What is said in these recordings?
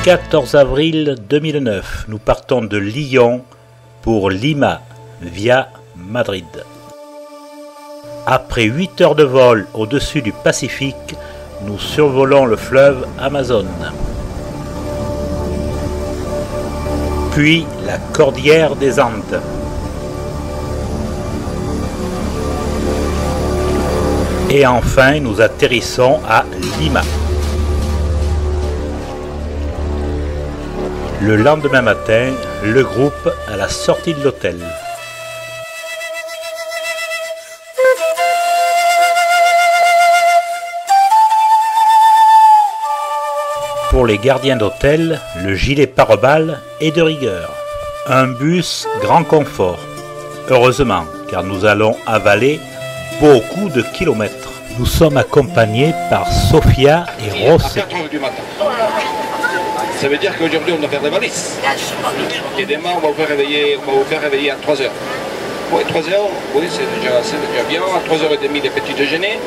14 avril 2009, nous partons de Lyon pour Lima via Madrid. Après 8 heures de vol au-dessus du Pacifique, nous survolons le fleuve Amazone. Puis la cordillère des Andes. Et enfin, nous atterrissons à Lima. Le lendemain matin, le groupe à la sortie de l'hôtel. Pour les gardiens d'hôtel, le gilet pare-balles est de rigueur. Un bus grand confort. Heureusement, car nous allons avaler beaucoup de kilomètres. Nous sommes accompagnés par Sofia et José. Ça veut dire qu'aujourd'hui on doit faire des valises. Et demain on va vous faire réveiller à 3h. Oui, 3h, oui, c'est déjà bien. À 3h30 les petits déjeuners.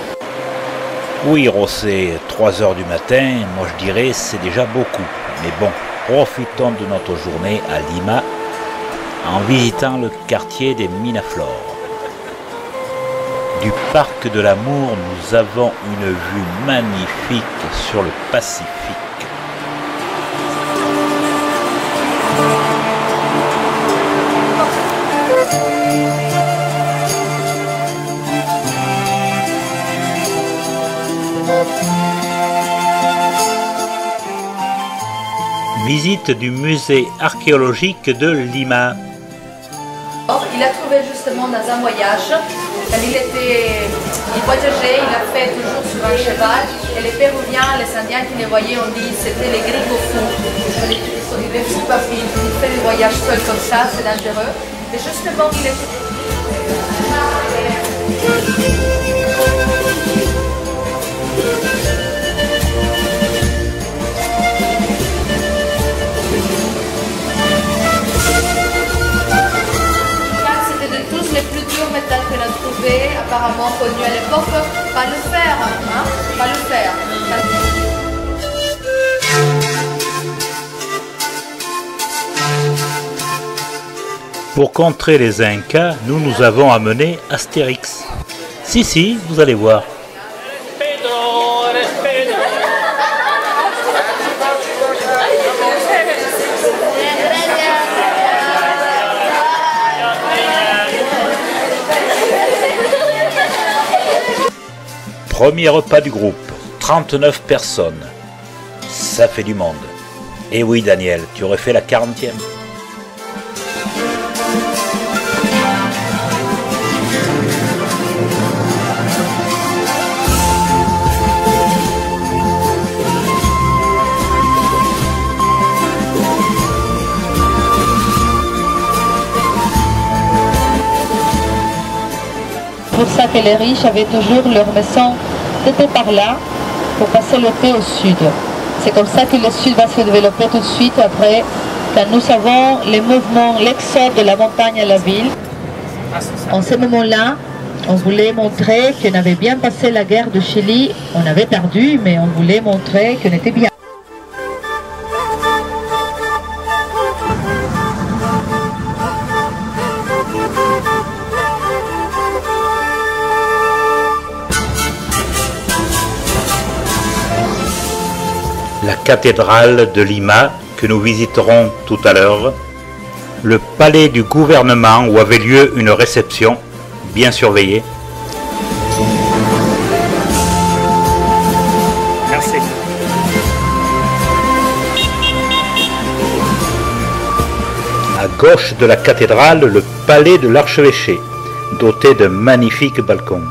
Oui, José, 3h du matin, moi je dirais c'est déjà beaucoup. Mais bon, profitons de notre journée à Lima en visitant le quartier des Miraflores. Du parc de l'Amour, nous avons une vue magnifique sur le Pacifique. Visite du musée archéologique de Lima. Il a trouvé justement dans un voyage, quand il voyageait, il a fait toujours sur un cheval, et les Péruviens, les Indiens qui les voyaient ont dit que c'était les Gringos fous. Il ne fut pas il fait le voyage seul comme ça, c'est dangereux. Et justement, il est... les plus durs métals qu'on a trouvé, apparemment connus à l'époque, pas le fer, hein, pas le fer. Pour contrer les Incas, nous avons amené Astérix. Si, vous allez voir. Premier repas du groupe, 39 personnes. Ça fait du monde. Et oui Daniel, tu aurais fait la 40e. C'est pour ça que les riches avaient toujours leur maison c'était par là pour passer l'été au sud. C'est comme ça que le sud va se développer tout de suite après, quand nous avons les mouvements, l'exode de la montagne à la ville. En ce moment-là, on voulait montrer qu'on avait bien passé la guerre de Chili. On avait perdu, mais on voulait montrer qu'on était bien. La cathédrale de Lima, que nous visiterons tout à l'heure, le palais du gouvernement où avait lieu une réception, bien surveillée. Merci. À gauche de la cathédrale, le palais de l'archevêché, doté de magnifiques balcons.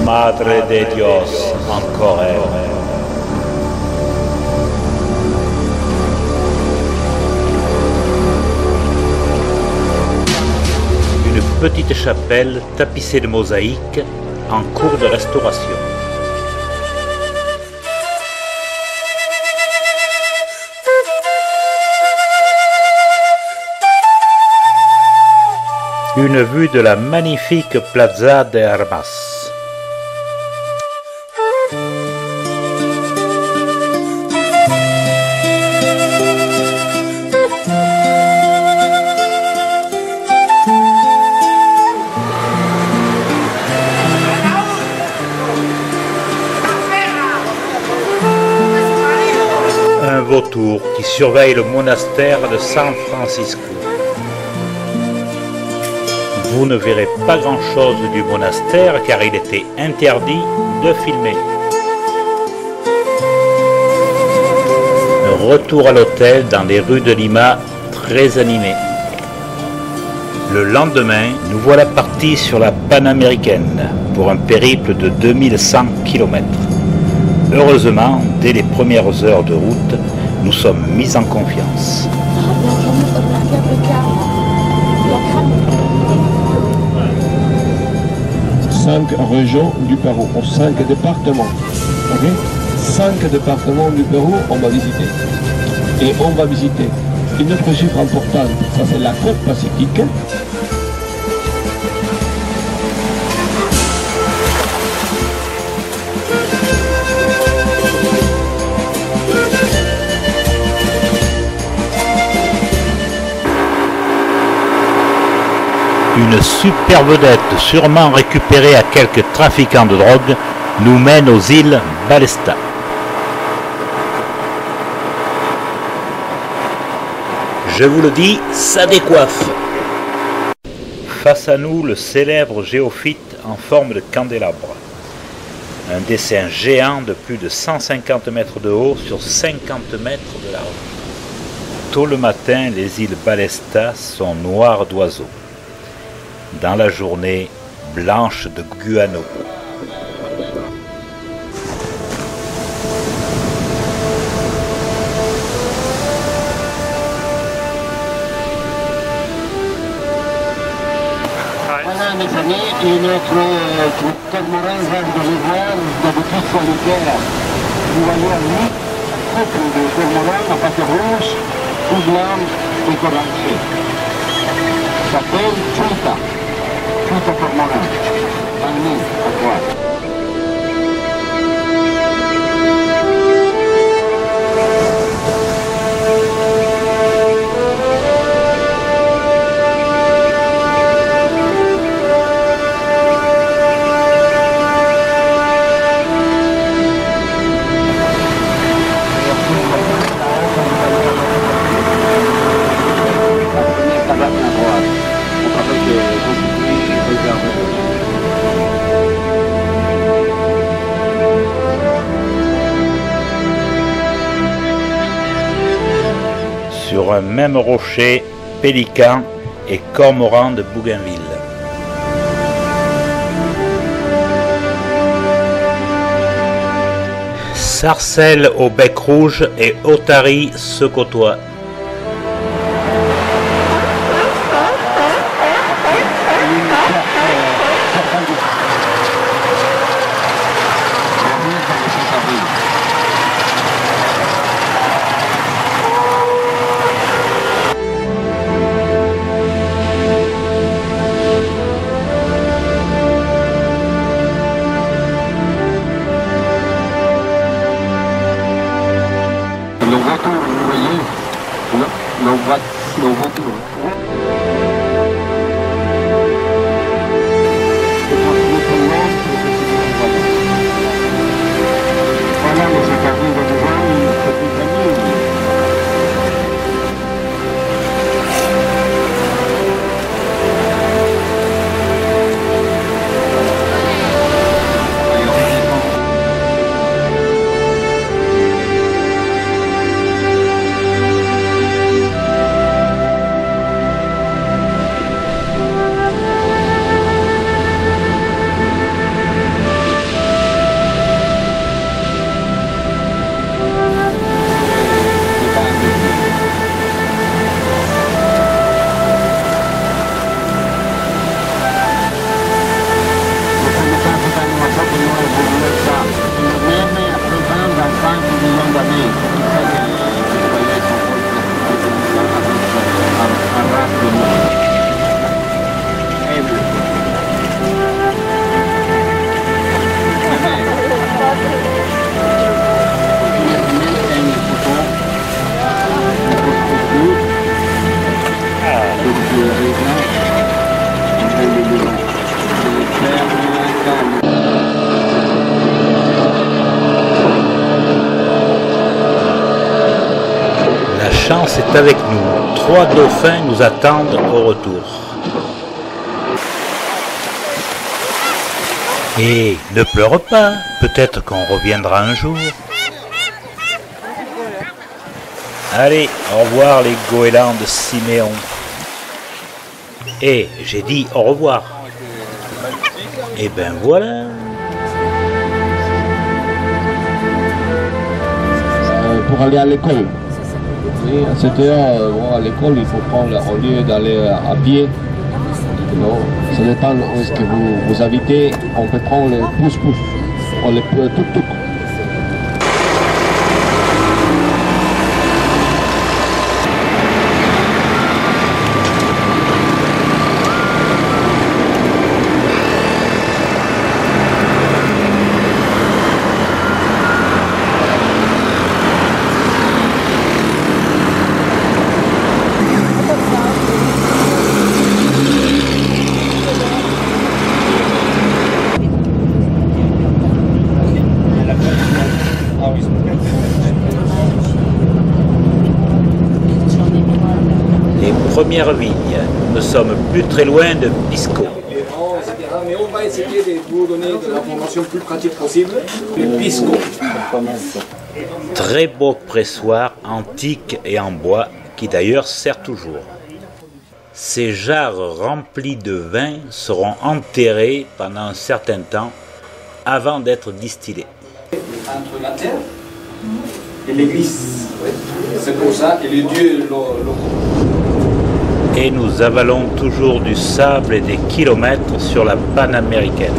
Madre de Dios, encore une petite chapelle tapissée de mosaïques en cours de restauration. Une vue de la magnifique Plaza de Armas. Un vautour qui surveille le monastère de San Francisco. Vous ne verrez pas grand-chose du monastère car il était interdit de filmer. Retour à l'hôtel dans les rues de Lima, très animé. Le lendemain, nous voilà partis sur la Panaméricaine pour un périple de 2100 km. Heureusement, dès les premières heures de route, nous sommes mis en confiance. 5 régions du Pérou, pour 5 départements. Okay? 5 départements du Pérou, on va visiter. Et on va visiter une autre chiffre importante, ça c'est la côte pacifique. Une super vedette, sûrement récupérée à quelques trafiquants de drogue, nous mène aux îles Ballesta. Je vous le dis, ça décoiffe. Face à nous, le célèbre géophyte en forme de candélabre. Un dessin géant de plus de 150 mètres de haut sur 50 mètres de large. Tôt le matin, les îles Ballesta sont noires d'oiseaux. Dans la journée, blanche de guano. Voilà mes amis, et notre cormoran vert de l'ivoire d'habitude solitaire. Vous voyez à lui, un couple de cormorans à pattes rouges, tout blanc et corancé. Ça s'appelle Chuta. Chuta cormoran. Magnifique, à droite. Sur un même rocher, pélican et cormoran de Bougainville. Sarcelles au bec rouge et otaries se côtoient. Le retour, vous voyez, avec nous. 3 dauphins nous attendent au retour. Et ne pleure pas, peut-être qu'on reviendra un jour. Allez, au revoir les goélands de Siméon. Et j'ai dit au revoir. Et ben voilà. Pour aller à l'école. Oui, à cette heure, à l'école, il faut prendre, au lieu d'aller à pied, non, ça dépend où est-ce que vous habitez, on peut prendre le pouce-pouce, on le tuk-tuk. Première vigne, nous ne sommes plus très loin de Pisco. Mais on va essayer de vous donner de l'information plus pratique possible. Le Pisco. Très beau pressoir antique et en bois qui d'ailleurs sert toujours. Ces jarres remplies de vin seront enterrées pendant un certain temps avant d'être distillées. Entre la terre et l'église. C'est pour ça que les dieux l'ont. Et nous avalons toujours du sable et des kilomètres sur la Panaméricaine.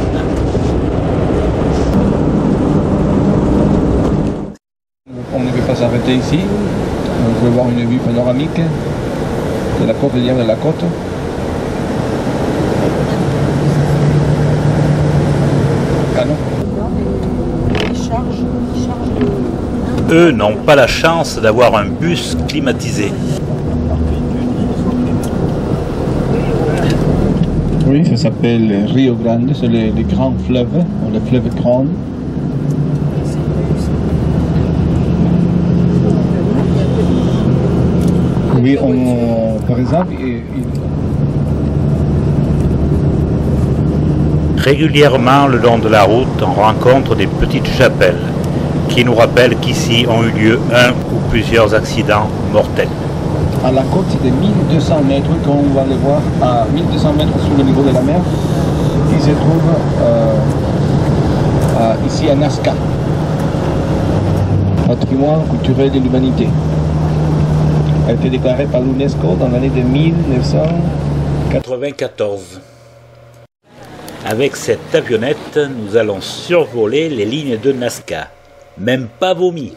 On ne peut pas s'arrêter ici. On peut voir une vue panoramique de la côte de la côte. Canon. Eux n'ont pas la chance d'avoir un bus climatisé. Oui, ça s'appelle Rio Grande, c'est le grand fleuve, le fleuve Grand. Oui, par exemple, régulièrement, le long de la route, on rencontre des petites chapelles qui nous rappellent qu'ici ont eu lieu un ou plusieurs accidents mortels. À la côte de 1200 mètres, quand on va le voir, à 1200 mètres sous le niveau de la mer, il se trouve ici à Nazca, patrimoine culturel de l'humanité. Elle a été déclarée par l'UNESCO dans l'année de 1994. Avec cette avionnette, nous allons survoler les lignes de Nazca. Même pas vomi.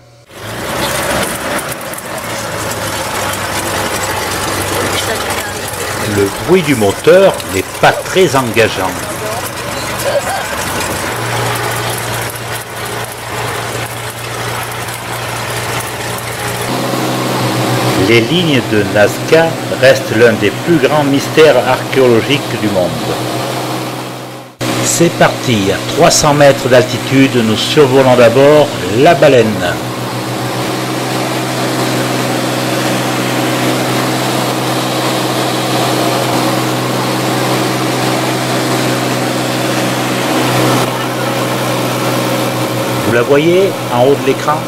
Le bruit du moteur n'est pas très engageant. Les lignes de Nazca restent l'un des plus grands mystères archéologiques du monde. C'est parti, à 300 mètres d'altitude, nous survolons d'abord la baleine. Vous la voyez en haut de l'écran?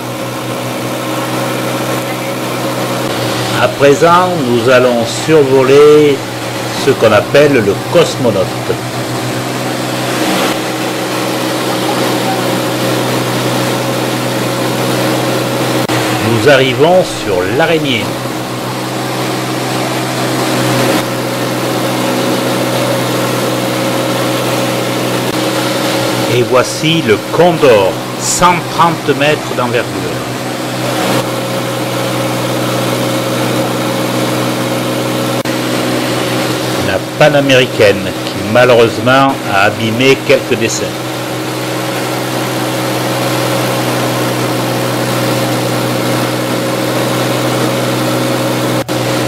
À présent, nous allons survoler ce qu'on appelle le cosmonaute. Nous arrivons sur l'araignée. Et voici le Condor, 130 mètres d'envergure. La Panaméricaine qui malheureusement a abîmé quelques dessins.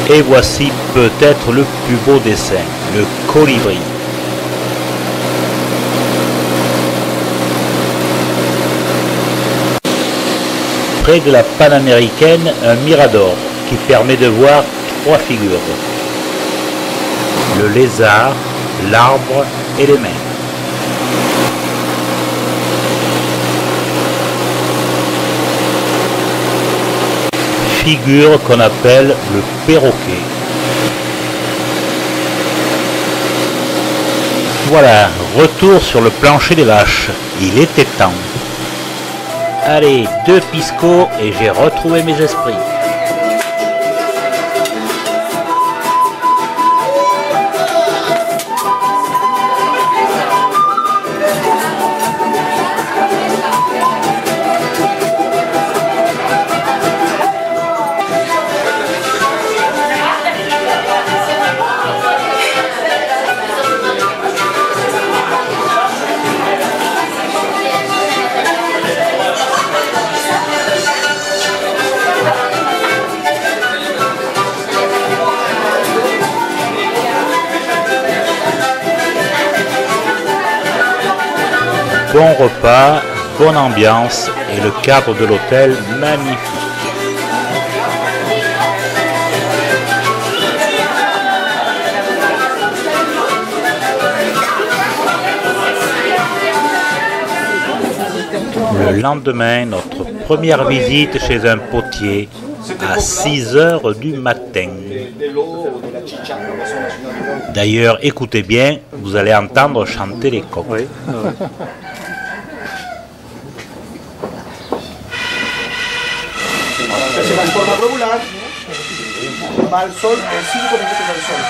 Et voici peut-être le plus beau dessin, le colibri. Près de la Panaméricaine, un mirador. qui permet de voir 3 figures. Le lézard, l'arbre et les mains. Figure qu'on appelle le perroquet. Voilà, retour sur le plancher des vaches. Il était temps. Allez, 2 piscots et j'ai retrouvé mes esprits. Bon repas, bonne ambiance et le cadre de l'hôtel magnifique. Le lendemain, notre première visite chez un potier à 6 heures du matin. D'ailleurs, écoutez bien, vous allez entendre chanter les coqs. Oui. Se va en forma regular, va al sol en 5 minutos al sol.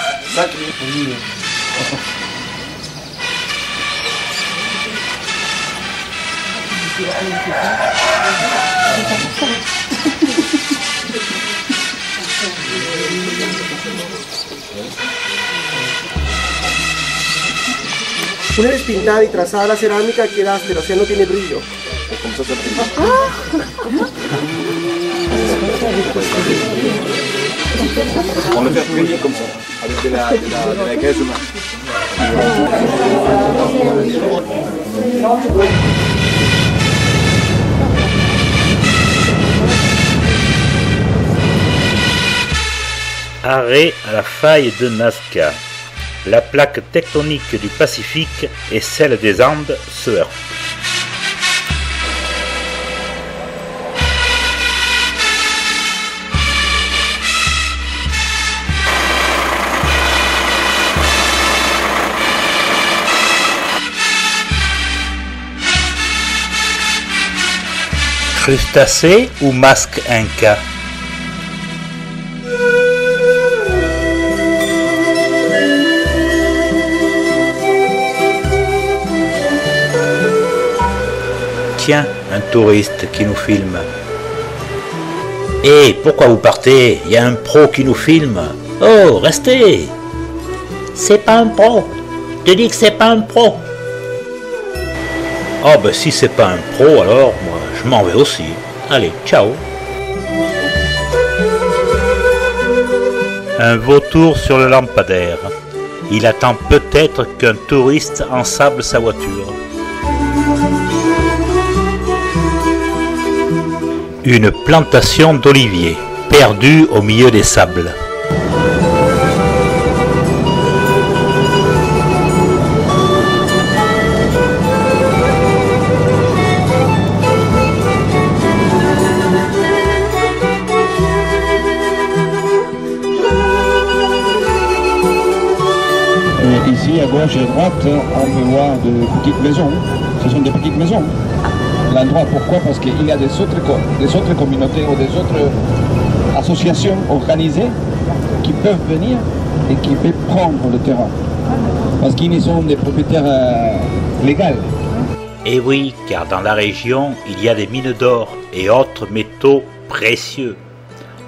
Una vez pintada y trazada la cerámica queda áspera, o sea, no tiene brillo. On le fait briller comme ça, avec de la graisse humaine. Arrêt à la faille de Nazca. La plaque tectonique du Pacifique et celle des Andes se heurtent. Crustacé ou masque inca? Tiens, un touriste qui nous filme. Hé, pourquoi vous partez? Il y a un pro qui nous filme. Oh, restez! C'est pas un pro. Je te dis que c'est pas un pro. Oh, ben si c'est pas un pro, alors moi je m'en vais aussi. Allez, ciao! Un vautour sur le lampadaire. Il attend peut-être qu'un touriste ensable sa voiture. Une plantation d'oliviers, perdue au milieu des sables. Ici, à gauche et à droite, on peut voir de petites maisons. Ce sont des petites maisons. L'endroit, pourquoi? Parce qu'il y a des autres communautés ou des autres associations organisées qui peuvent venir et qui peuvent prendre le terrain. Parce qu'ils sont des propriétaires légaux. Et oui, car dans la région, il y a des mines d'or et autres métaux précieux.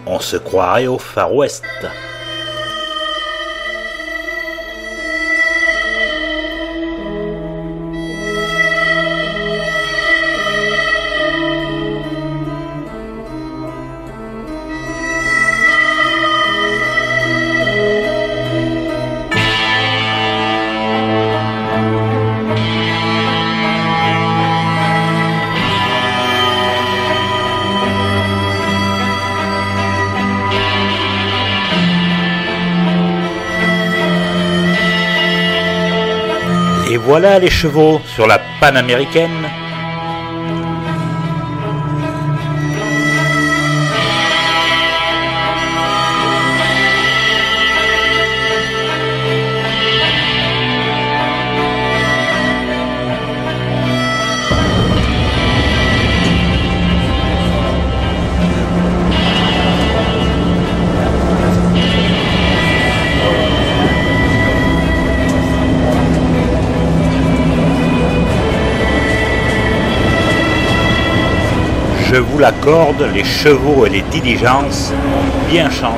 On se croirait au Far West. Et voilà les chevaux sur la panaméricaine. Je vous l'accorde, les chevaux et les diligences ont bien changé.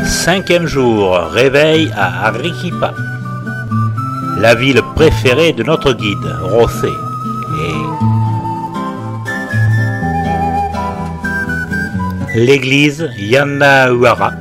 Cinquième jour, réveil à Arequipa, la ville préférée de notre guide, José. Et l'église Yanahuara.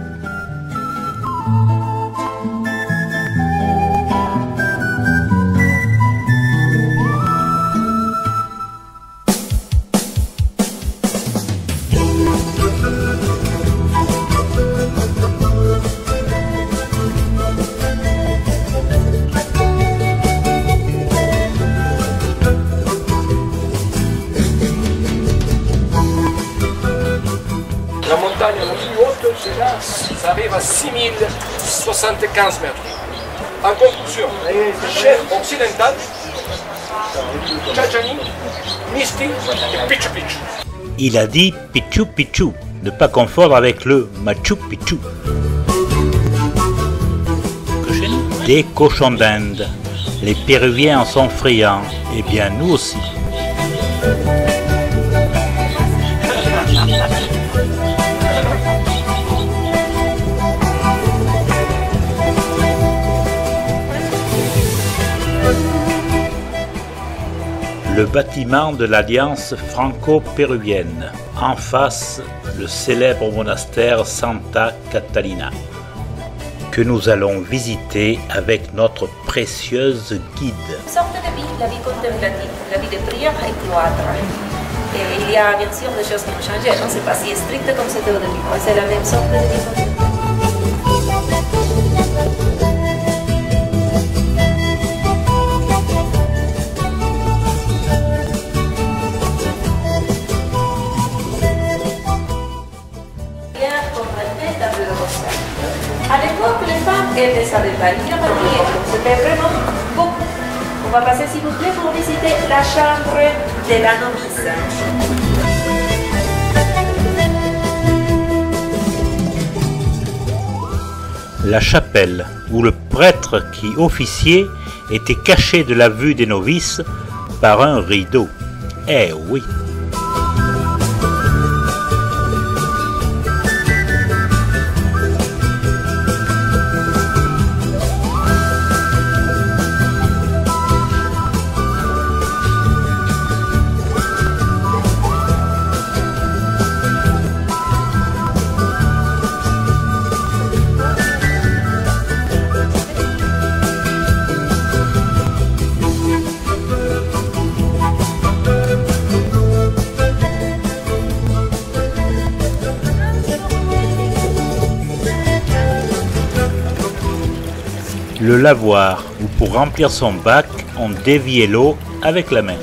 La montagne la plus haute, c'est là, ça arrive à 6075 mètres. En conclusion, chef occidental, Chachani, Misti et Pichu Picchu. Il a dit Pichu Picchu, ne pas confondre avec le Machu Picchu. Des cochons d'Inde, les Péruviens en sont friands, et bien nous aussi. Le bâtiment de l'Alliance franco-péruvienne. En face, le célèbre monastère Santa Catalina, que nous allons visiter avec notre précieuse guide. Sorte de vie, la vie contemplative, la vie de prière et cloître. Et il y a bien sûr des choses qui ont changé, non? C'est pas si strict comme c'était au début, c'est la même sorte de vie contemplative. À l'époque, les femmes étaient ça détail. Il y a pas de c'était vraiment beaucoup. On va passer, s'il vous plaît, pour visiter la chambre de la novice. La chapelle, où le prêtre qui officiait était caché de la vue des novices par un rideau. Eh oui! Le lavoir, où pour remplir son bac, on déviait l'eau avec la main.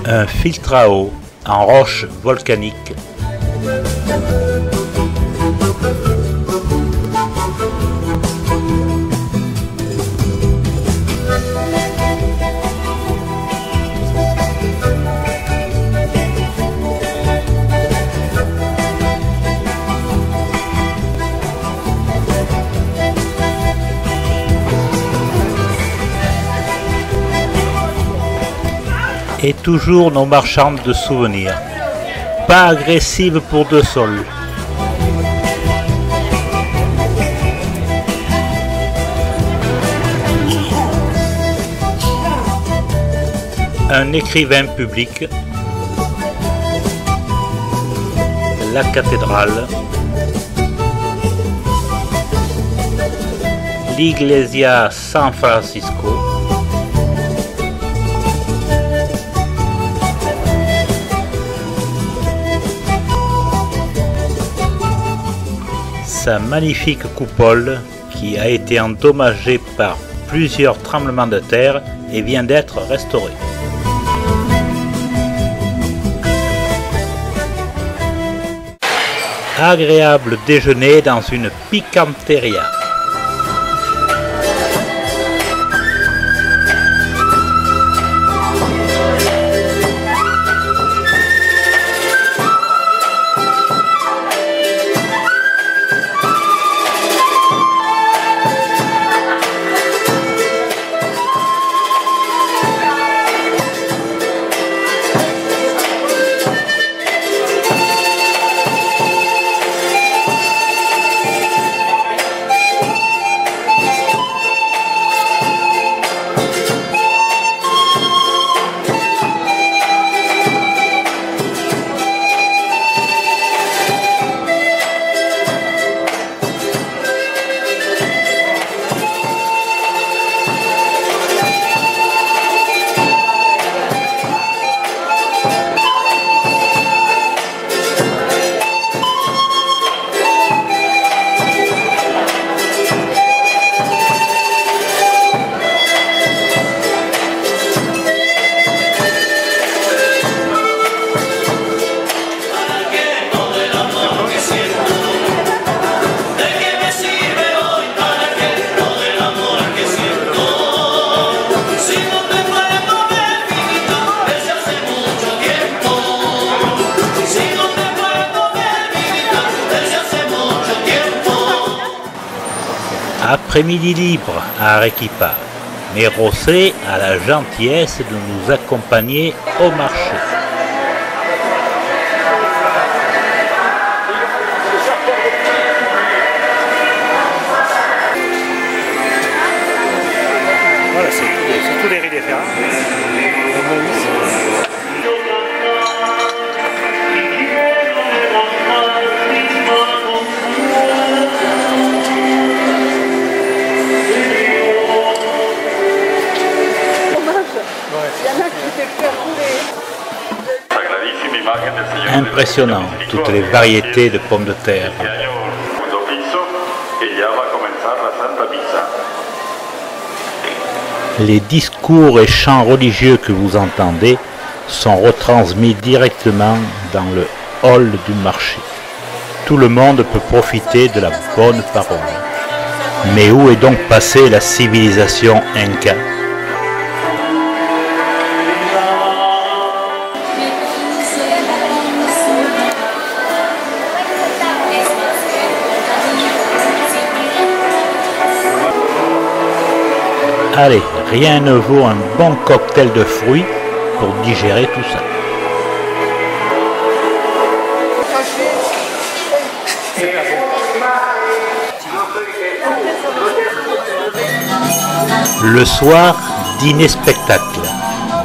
Un filtre à eau en roche volcanique. Et toujours nos marchandes de souvenirs. Pas agressives pour deux sols. Un écrivain public, la cathédrale, l'Iglesia San Francisco, sa magnifique coupole qui a été endommagée par plusieurs tremblements de terre et vient d'être restaurée. Agréable déjeuner dans une picanteria. Après-midi libre à Arequipa, mais José a la gentillesse de nous accompagner au marché. Voilà, c'est tous les riz différents. Impressionnant, toutes les variétés de pommes de terre. Les discours et chants religieux que vous entendez sont retransmis directement dans le hall du marché. Tout le monde peut profiter de la bonne parole. Mais où est donc passée la civilisation inca ? Allez, rien ne vaut un bon cocktail de fruits pour digérer tout ça. Le soir, dîner spectacle,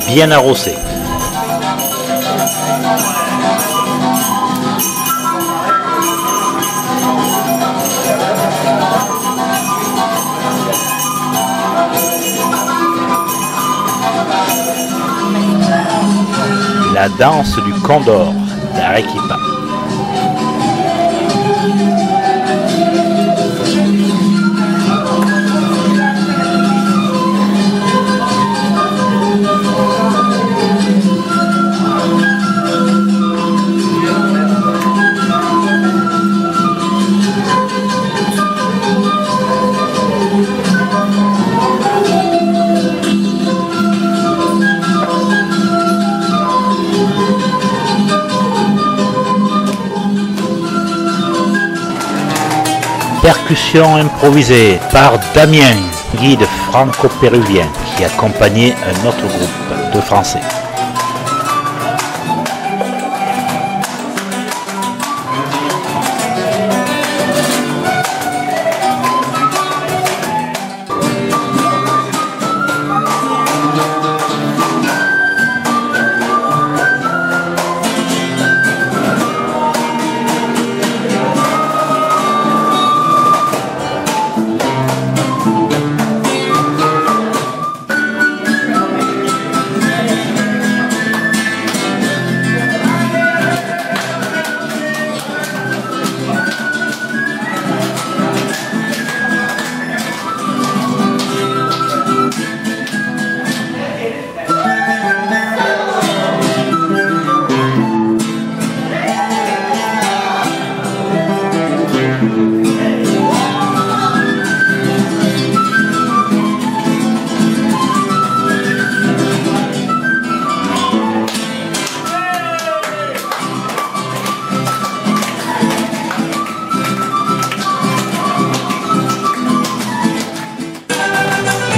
bien arrosé. La danse du Condor d'Arequipa. Percussion improvisée par Damien, guide franco-péruvien qui accompagnait un autre groupe de Français.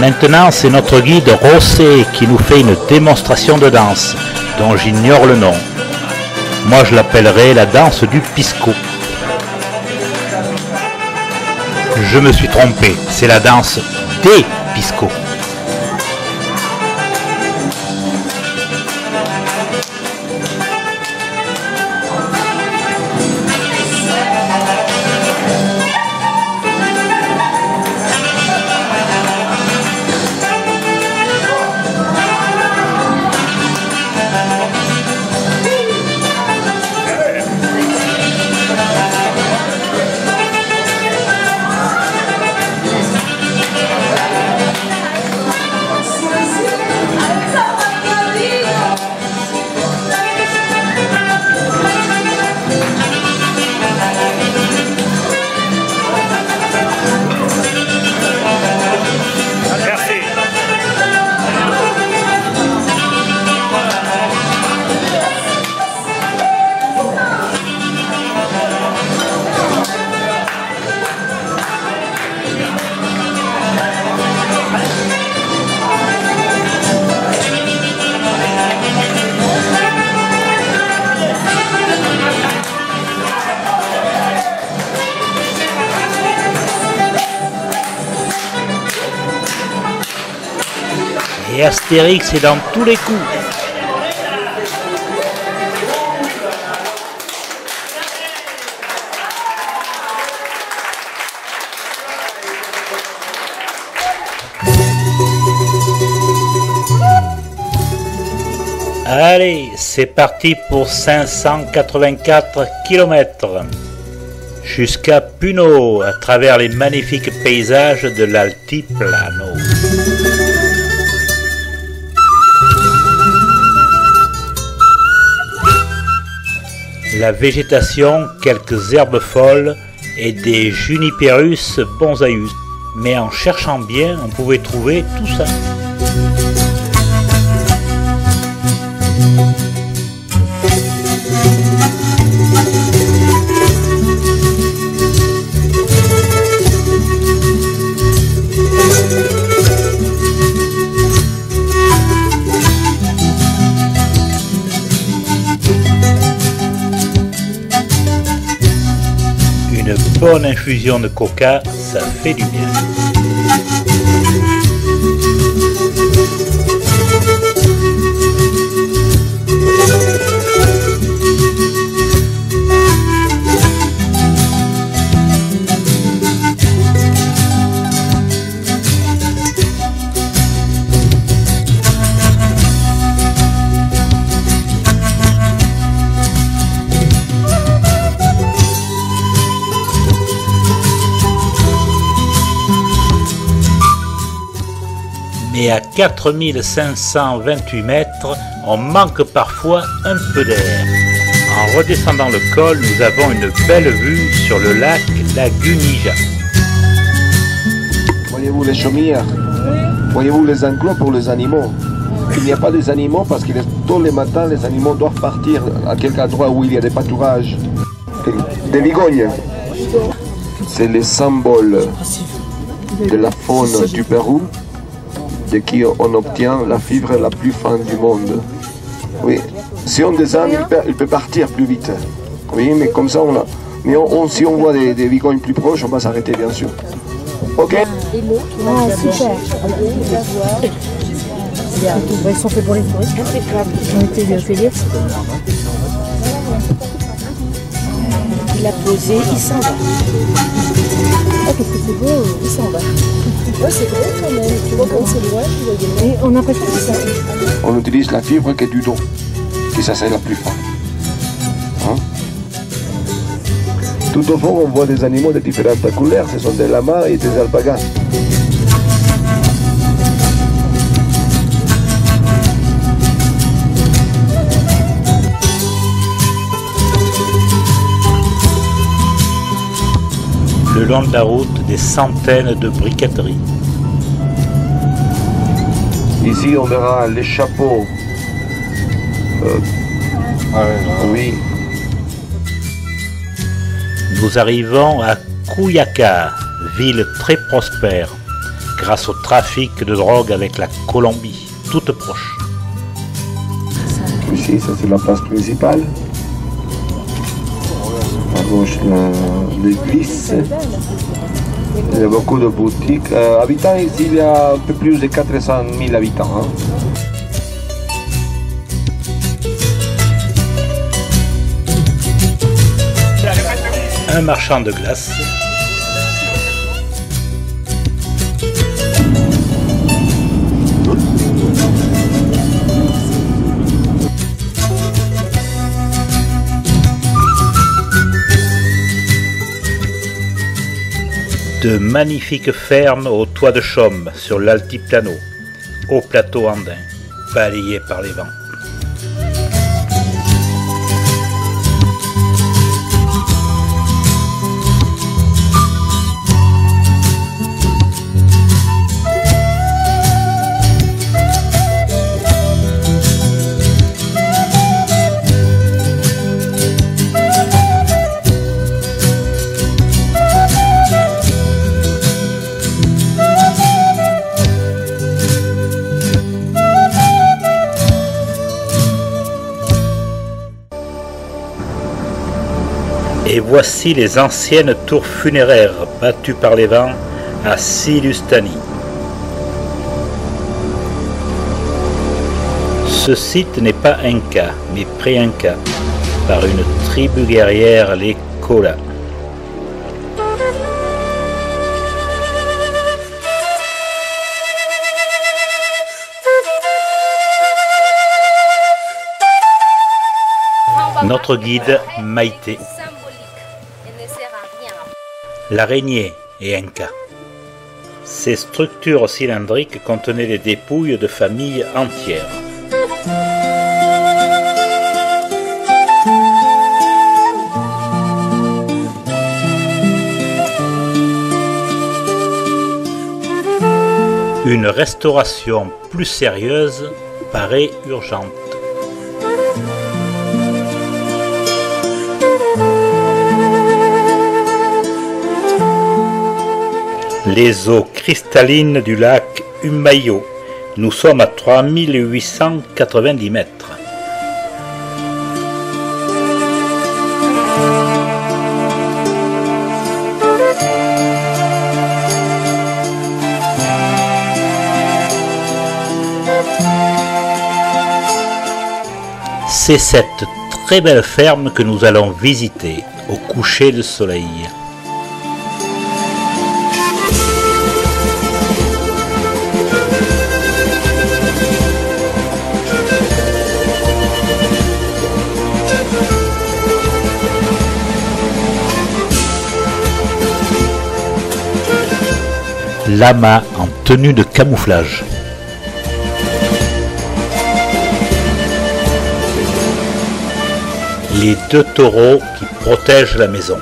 Maintenant, c'est notre guide José qui nous fait une démonstration de danse, dont j'ignore le nom. Moi, je l'appellerai la danse du pisco. Je me suis trompé, c'est la danse des pisco. Et Astérix est dans tous les coups. Allez, c'est parti pour 584 km jusqu'à Puno, à travers les magnifiques paysages de l'Altiplano. La végétation, quelques herbes folles et des Juniperus bonsaïus. Mais en cherchant bien, on pouvait trouver tout ça. Une bonne infusion de coca, ça fait du bien. Et à 4528 mètres, on manque parfois un peu d'air. En redescendant le col, nous avons une belle vue sur le lac Lagunilla. Voyez-vous les chaumières? Voyez-vous les enclos pour les animaux? Il n'y a pas des animaux parce que tous les matins, les animaux doivent partir à quelque endroit où il y a des pâturages. Des vigognes. C'est le symbole de la faune du Pérou, de qui on obtient la fibre la plus fine du monde. Oui, si on descend, il peut partir plus vite. Oui, mais comme ça, si on voit des vigognes plus proches, on va s'arrêter, bien sûr. Ok? Ah, super. Ils sont faits pour les touristes. On était fait lire. Il a posé, il s'en va. Ah, qu'est-ce que c'est beau, il s'en va. Ouais, c'est beau quand même. Tu vois comme c'est loin, tu vois bien. Et on a l'impression que c'est ça. On utilise la fibre qui est du dos, qui ça c'est la plus fine. Hein? Tout au fond, on voit des animaux de différentes couleurs. Ce sont des lamas et des alpagas. Le long de la route, des centaines de briqueteries. Ici, on verra les chapeaux. Oui. Nous arrivons à Cuyaca, ville très prospère, grâce au trafic de drogue avec la Colombie, toute proche. Ici, ça c'est la place principale. À gauche, l'église. Il y a beaucoup de boutiques. Habitants, ici, il y a un peu plus de 400 000 habitants. Un marchand de glace. De magnifiques fermes au toit de chaume sur l'altiplano, au plateau andin, balayé par les vents. Et voici les anciennes tours funéraires battues par les vents à Silustani. Ce site n'est pas Inca, mais pré-Inca, par une tribu guerrière, les Cola. Notre guide, Maïté. L'araignée est Inca. Ces structures cylindriques contenaient les dépouilles de familles entières. Une restauration plus sérieuse paraît urgente. Les eaux cristallines du lac Humayo. Nous sommes à 3890 mètres. C'est cette très belle ferme que nous allons visiter au coucher de soleil. Lama en tenue de camouflage. Les deux taureaux qui protègent la maison.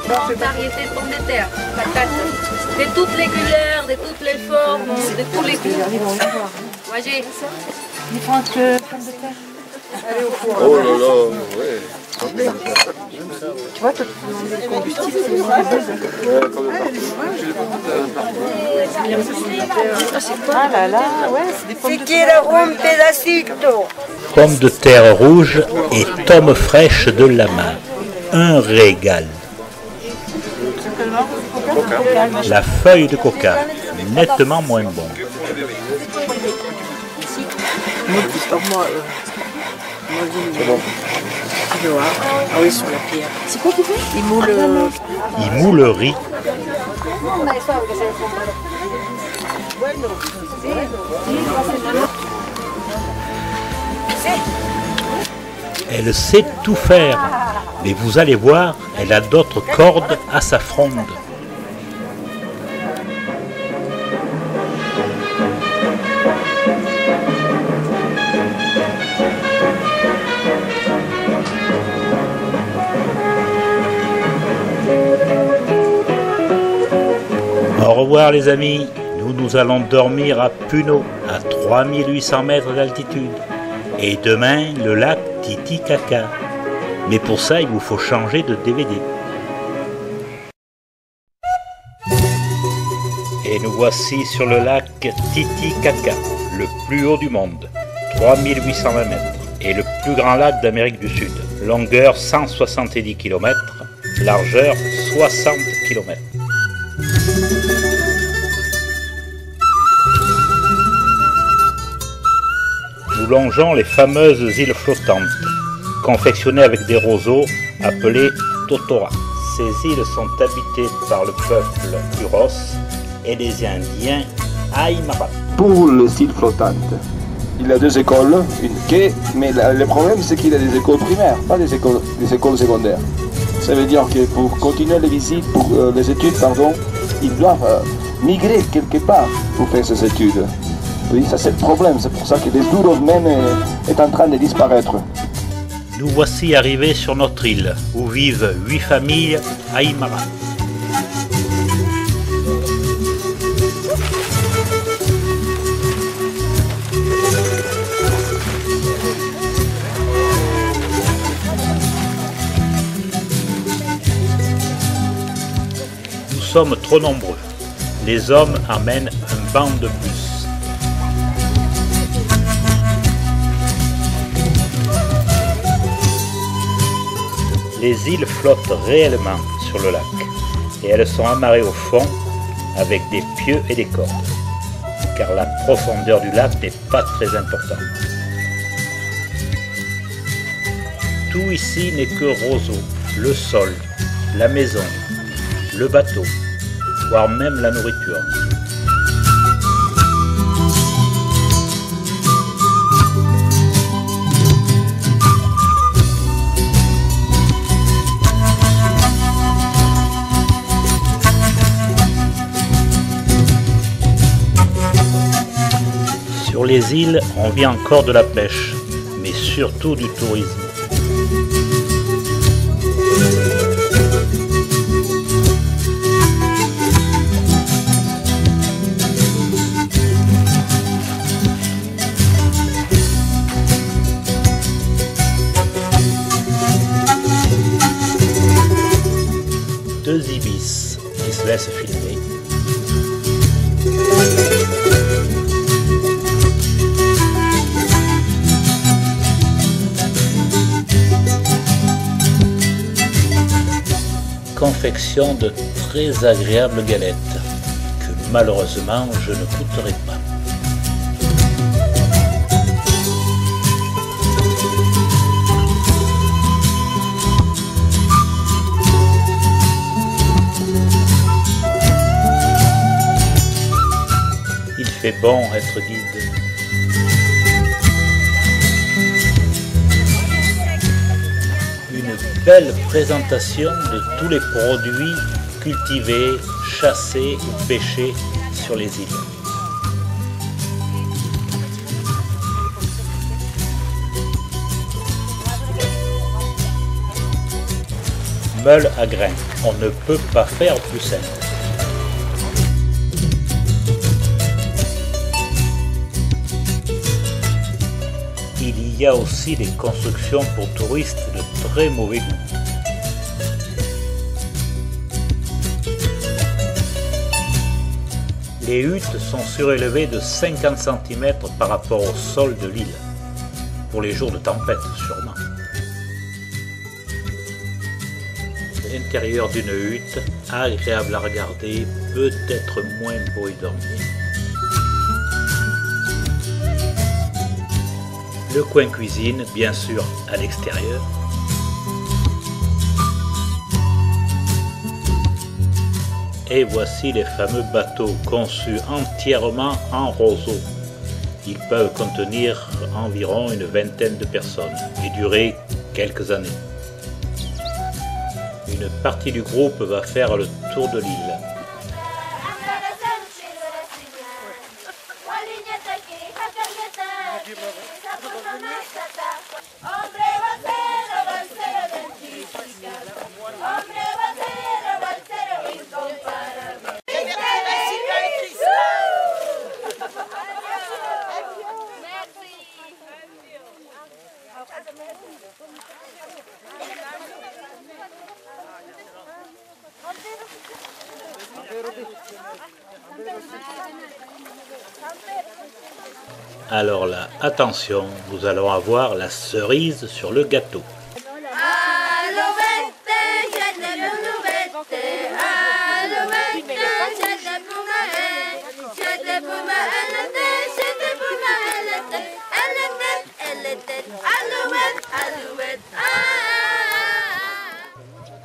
Variété de pommes de terre, patates, de toutes les couleurs, de toutes les formes, de tous les goûts. Voyez. Différentes pommes de terre. Oh là là, ouais. Tu vois, toi, tu peux demander le combustible, c'est ah là là, ouais, c'est des pommes de terre. Pommes de terre rouges et tomes fraîches de Lama. Un régal. La feuille de coca, nettement moins bon. Ah oui, sur la pierre. C'est quoi qu'il fait? Il moule le riz. Elle sait tout faire, mais vous allez voir, elle a d'autres cordes à sa fronde. Au revoir les amis, nous allons dormir à Puno, à 3800 mètres d'altitude. Et demain, le lac Titicaca. Mais pour ça, il vous faut changer de DVD. Et nous voici sur le lac Titicaca, le plus haut du monde, 3820 mètres, et le plus grand lac d'Amérique du Sud. Longueur 170 km, largeur 60 km. Nous longeons les fameuses îles flottantes, confectionnées avec des roseaux appelés totora. Ces îles sont habitées par le peuple Huros et les Indiens Aymara. Pour les îles flottantes, il y a deux écoles, une quai, mais le problème c'est qu'il y a des écoles primaires, pas des écoles secondaires. Ça veut dire que pour continuer les visites, pour les études, pardon, ils doivent migrer quelque part pour faire ces études. Oui, ça c'est le problème, c'est pour ça que les doulos même est en train de disparaître. Nous voici arrivés sur notre île, où vivent 8 familles Aymara. Nous sommes trop nombreux. Les hommes amènent un banc de plus. Les îles flottent réellement sur le lac et elles sont amarrées au fond avec des pieux et des cordes, car la profondeur du lac n'est pas très importante. Tout ici n'est que roseau, le sol, la maison, le bateau, voire même la nourriture. Sur les îles, on vit encore de la pêche, mais surtout du tourisme. Deux ibis qui se laissent filmer. Confection de très agréables galettes que malheureusement je ne goûterai pas. Il fait bon être guide. Belle présentation de tous les produits cultivés, chassés ou pêchés sur les îles. Meule à grains, on ne peut pas faire plus simple. Il y a aussi des constructions pour touristes de très mauvais goût. Les huttes sont surélevées de 50 cm par rapport au sol de l'île, pour les jours de tempête sûrement. L'intérieur d'une hutte, agréable à regarder, peut-être moins beau y dormir. Le coin cuisine, bien sûr, à l'extérieur. Et voici les fameux bateaux conçus entièrement en roseau. Ils peuvent contenir environ une vingtaine de personnes et durer quelques années. Une partie du groupe va faire le tour de l'île. Merci. Alors là, attention, nous allons avoir la cerise sur le gâteau.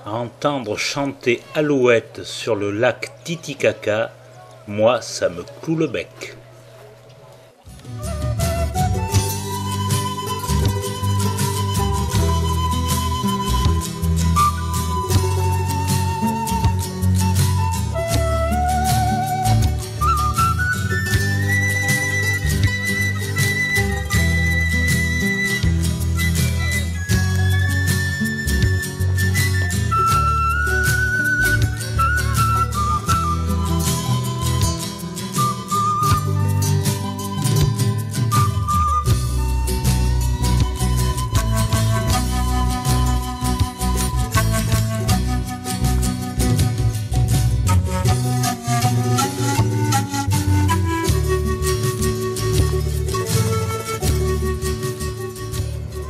Entendre chanter Alouette sur le lac Titicaca, moi ça me cloue le bec.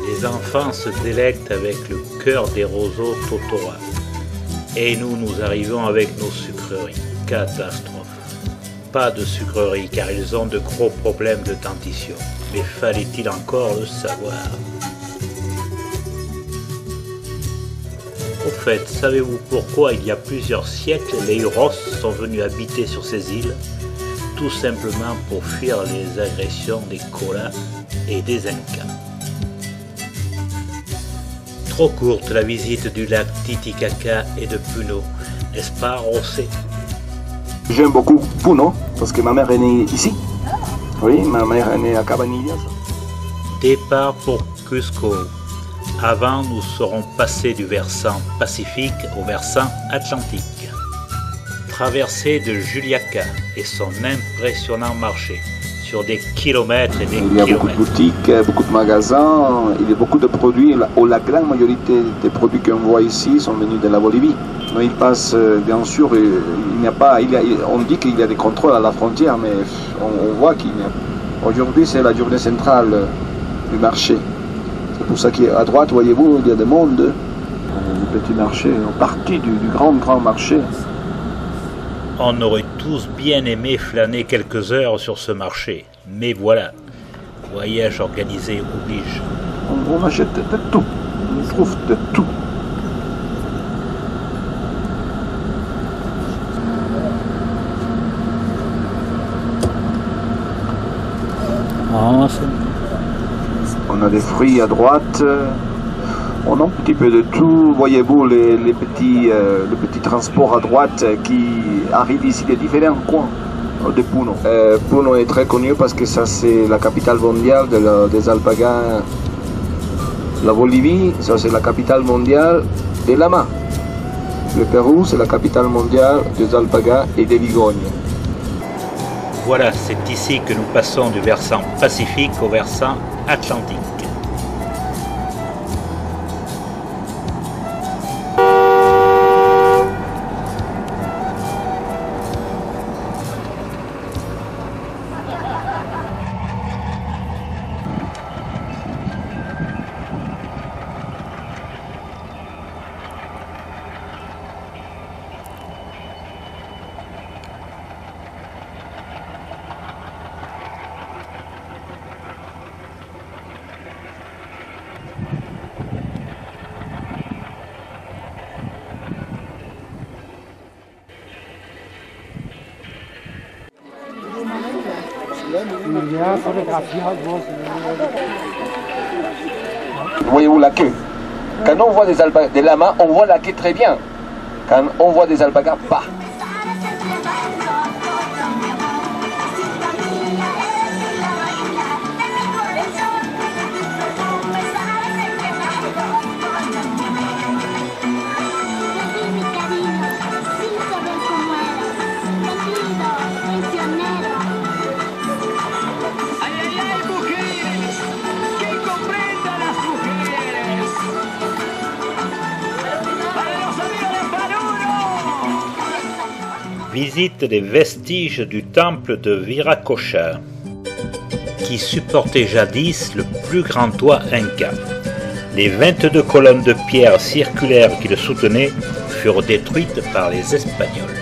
Les enfants se délectent avec le cœur des roseaux Totora. Et nous arrivons avec nos sucreries. Catastrophe. Pas de sucreries car ils ont de gros problèmes de dentition. Mais fallait-il encore le savoir? Au fait, savez-vous pourquoi il y a plusieurs siècles les Huros sont venus habiter sur ces îles? Tout simplement pour fuir les agressions des Colons et des Incas. Trop courte la visite du lac Titicaca et de Puno, n'est-ce pas José? J'aime beaucoup Puno parce que ma mère est née ici. Oui, ma mère est née à Cabanillas. Départ pour Cusco. Avant, nous serons passés du versant Pacifique au versant Atlantique. Traversée de Juliaca et son impressionnant marché. Sur des kilomètres et des kilomètres. Il y a beaucoup de boutiques, beaucoup de magasins, il y a beaucoup de produits. La grande majorité des produits qu'on voit ici sont venus de la Bolivie. Mais il passe, bien sûr, il n'y a pas, on dit qu'il y a des contrôles à la frontière, mais on voit qu'il y a. Aujourd'hui, c'est la journée centrale du marché. C'est pour ça qu'à droite, voyez-vous, il y a des mondes. Le petit marché, en partie du grand marché. On aurait tous bien aimé flâner quelques heures sur ce marché, mais voilà, voyage organisé oblige. On achète de tout, on trouve de tout. On a des fruits à droite. On a un petit peu de tout. Voyez-vous les petits transports à droite qui arrivent ici des différents coins de Puno. Puno est très connu parce que ça c'est la capitale mondiale des alpagas. La Bolivie, ça c'est la capitale mondiale des lamas. Le Pérou, c'est la capitale mondiale des alpagas et des bigognes. Voilà, c'est ici que nous passons du versant Pacifique au versant Atlantique. Voyez-vous la queue? Quand on voit des lamas, on voit la queue très bien. Quand on voit des alpagas, pas. visite les vestiges du temple de Viracocha, qui supportait jadis le plus grand toit inca. Les 22 colonnes de pierre circulaires qui le soutenaient furent détruites par les Espagnols.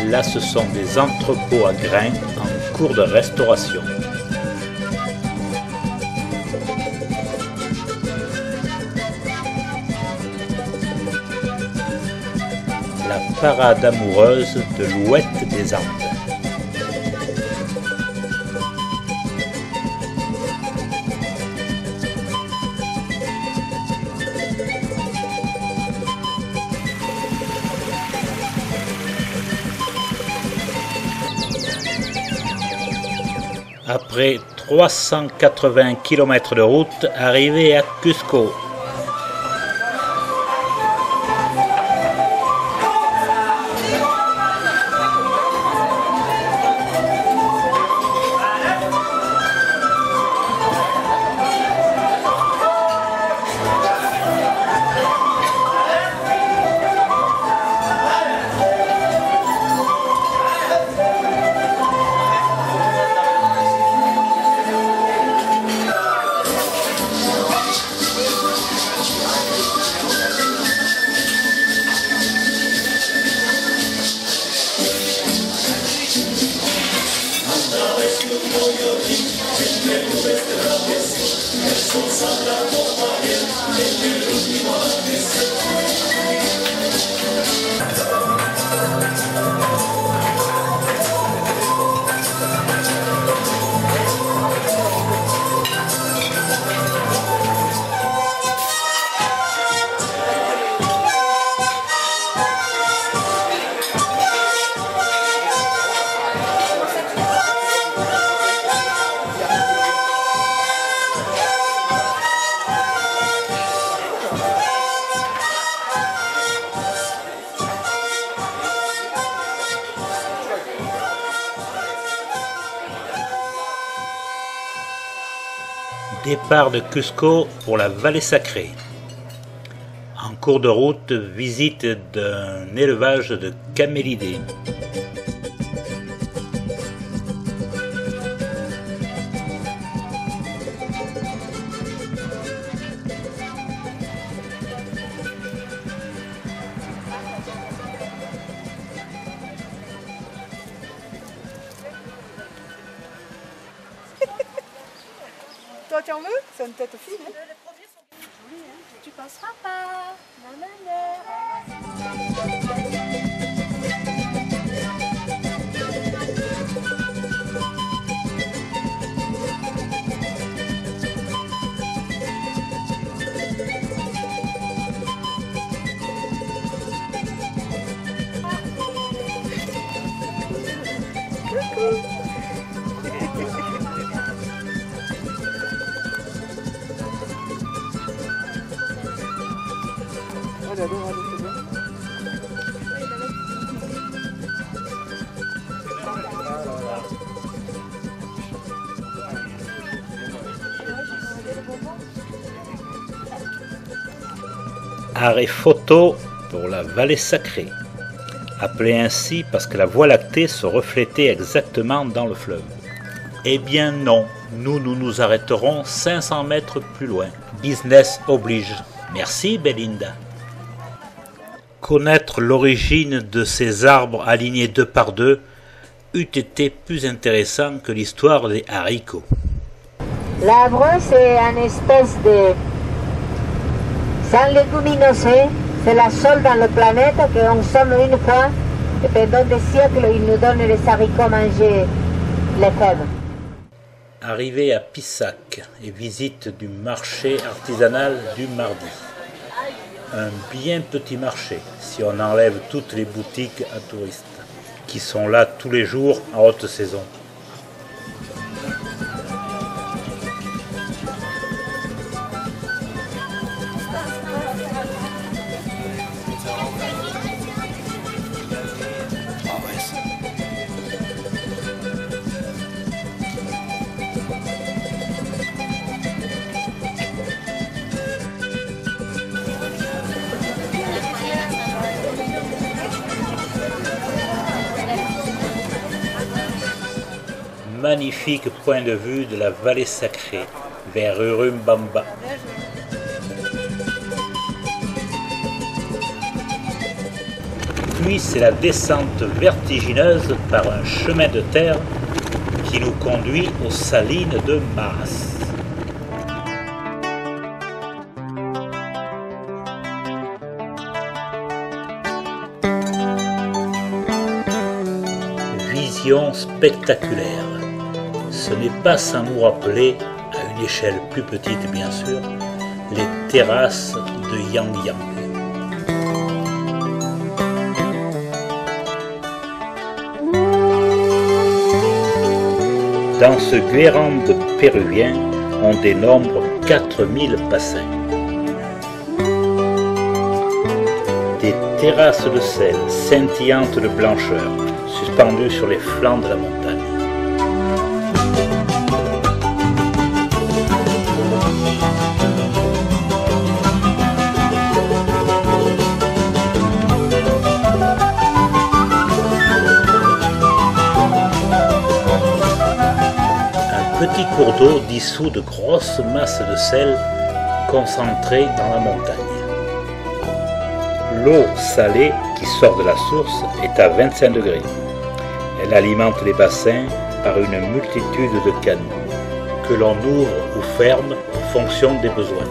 Là, ce sont des entrepôts à grains en cours de restauration. La parade amoureuse de l'Ouette des Andes. Après 380 km de route, arrivé à Cusco. Départ de Cusco pour la vallée sacrée. En cours de route, visite d'un élevage de camélidés. Toi, tu en veux? C'est une tête fine. Hein? Tu penseras pas, ma mère. Arrêt photo pour la vallée sacrée, appelée ainsi parce que la Voie lactée se reflétait exactement dans le fleuve. Eh bien non, nous nous arrêterons 500 mètres plus loin. Business oblige. Merci Belinda. Connaître l'origine de ces arbres alignés deux par deux eût été plus intéressant que l'histoire des haricots. L'arbre, c'est une espèce de sans léguminosé, c'est la seule dans la planète qu'on somme une fois et pendant des siècles, il nous donne les haricots manger les fèves. Arrivé à Pissac et visite du marché artisanal du mardi. Un bien petit marché, si on enlève toutes les boutiques à touristes, qui sont là tous les jours en haute saison. magnifique point de vue de la vallée sacrée vers Urubamba. Puis c'est la descente vertigineuse par un chemin de terre qui nous conduit aux salines de Maras. Vision spectaculaire. Ce n'est pas sans nous rappeler, à une échelle plus petite bien sûr, les terrasses de Yang Yang. Dans ce Guérande péruvien, on dénombre 4000 bassins. Des terrasses de sel scintillantes de blancheur, suspendues sur les flancs de la montagne. Petit cours d'eau dissout de grosses masses de sel concentrées dans la montagne. L'eau salée qui sort de la source est à 25 degrés. Elle alimente les bassins par une multitude de canaux que l'on ouvre ou ferme en fonction des besoins.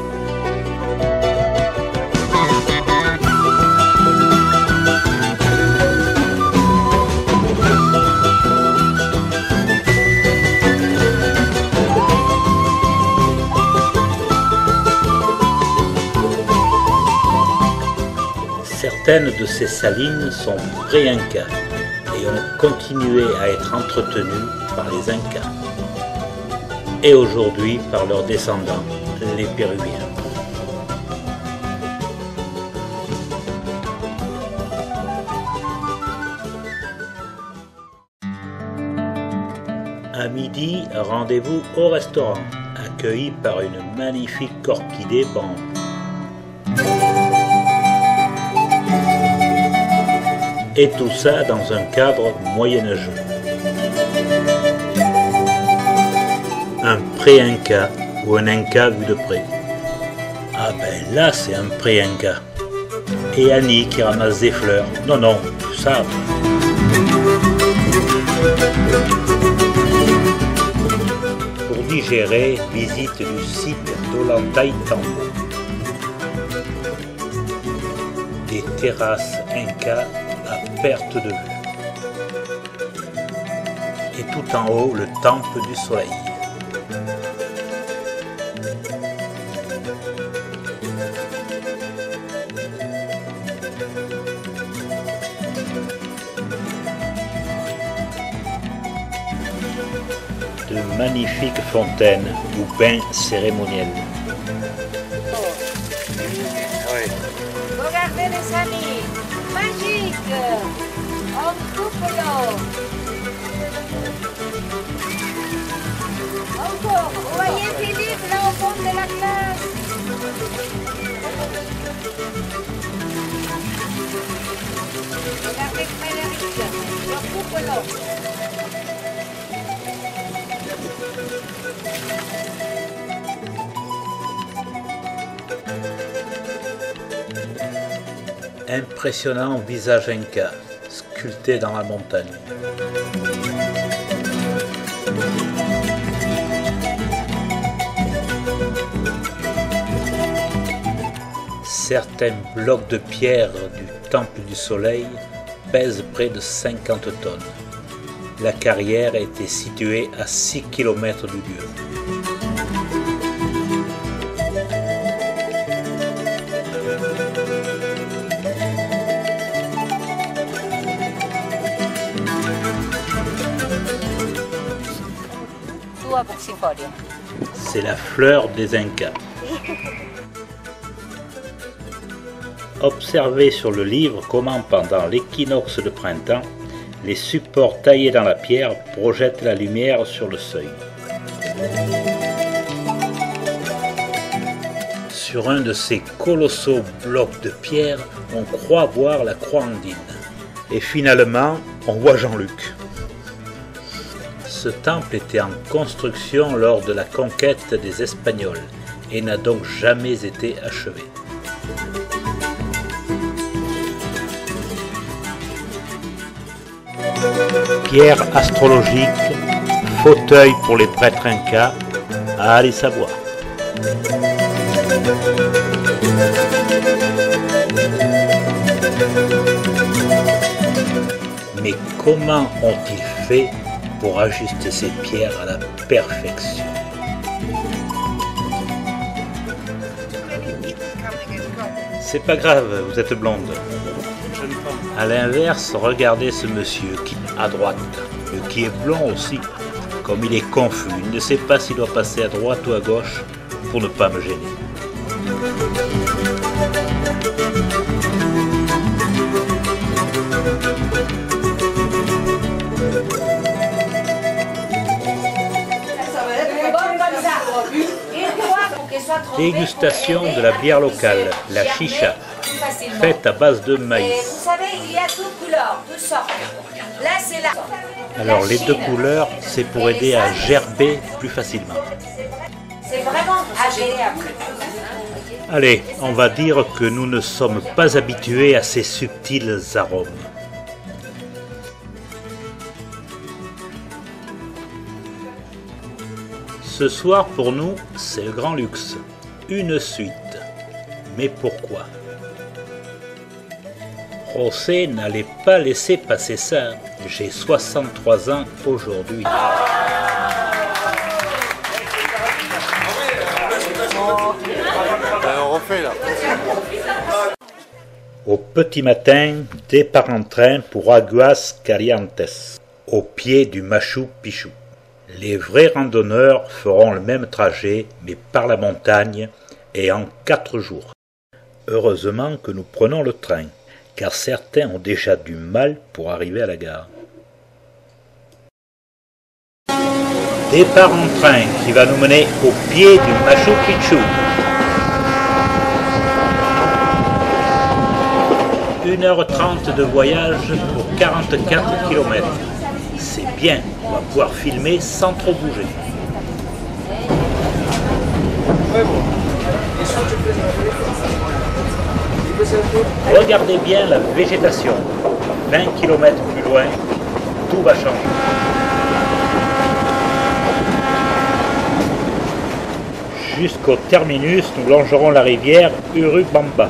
Certaines de ces salines sont pré-incas et ont continué à être entretenues par les Incas et aujourd'hui par leurs descendants, les Péruviens. À midi, rendez-vous au restaurant, accueilli par une magnifique orchidée bambou. Et tout ça dans un cadre moyenâgeux. Un pré-inca ou un inca vu de près. Ah ben là c'est un pré-inca. Et Annie qui ramasse des fleurs. Non, ça. Pour digérer, visite du site d'Ollantaytambo. Des terrasses incas à perte de vue. Et tout en haut, le temple du soleil. De magnifiques fontaines ou bains cérémoniels. Regardez les amis, magique, un coupolo. Encore, vous voyez Philippe là au fond de la classe. Regardez Frédéric, un coupolo. Impressionnant visage inca, sculpté dans la montagne. Certains blocs de pierre du Temple du Soleil pèsent près de 50 tonnes. La carrière était située à 6 km du lieu. C'est la fleur des Incas. Observez sur le livre comment pendant l'équinoxe de printemps, les supports taillés dans la pierre projettent la lumière sur le seuil. Sur un de ces colossaux blocs de pierre, on croit voir la croix andine. Et finalement, on voit Jean-Luc. Ce temple était en construction lors de la conquête des Espagnols et n'a donc jamais été achevé. Pierre astrologique, fauteuil pour les prêtres incas, à aller savoir. Mais comment ont-ils fait pour ajuster ces pierres à la perfection? C'est pas grave, vous êtes blonde. À l'inverse, regardez ce monsieur qui à droite, qui est blond aussi. Comme il est confus, il ne sait pas s'il doit passer à droite ou à gauche pour ne pas me gêner. Dégustation de la bière locale, la chicha, faite à base de maïs. Vous savez, il y a deux couleurs, deux sortes. Là, c'est la... Alors les deux couleurs, c'est pour aider à gerber plus facilement. C'est vraiment agréable. Allez, on va dire que nous ne sommes pas habitués à ces subtils arômes. Ce soir, pour nous, c'est le grand luxe. Une suite. Mais pourquoi? José n'allait pas laisser passer ça. J'ai 63 ans aujourd'hui. On refait là. Au petit matin, départ en train pour Aguas Calientes, au pied du Machu Picchu. Les vrais randonneurs feront le même trajet, mais par la montagne, et en 4 jours. Heureusement que nous prenons le train, car certains ont déjà du mal pour arriver à la gare. Départ en train qui va nous mener au pied du Machu Picchu. 1h30 de voyage pour 44 km. C'est bien, on va pouvoir filmer sans trop bouger. Regardez bien la végétation. 20 km plus loin, tout va changer. Jusqu'au terminus, nous longerons la rivière Urubamba.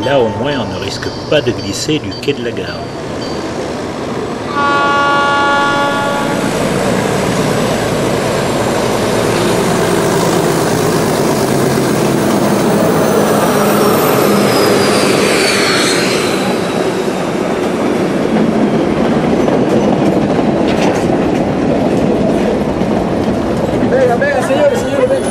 Là au moins on ne risque pas de glisser du quai de la gare. Venga, señores, venga.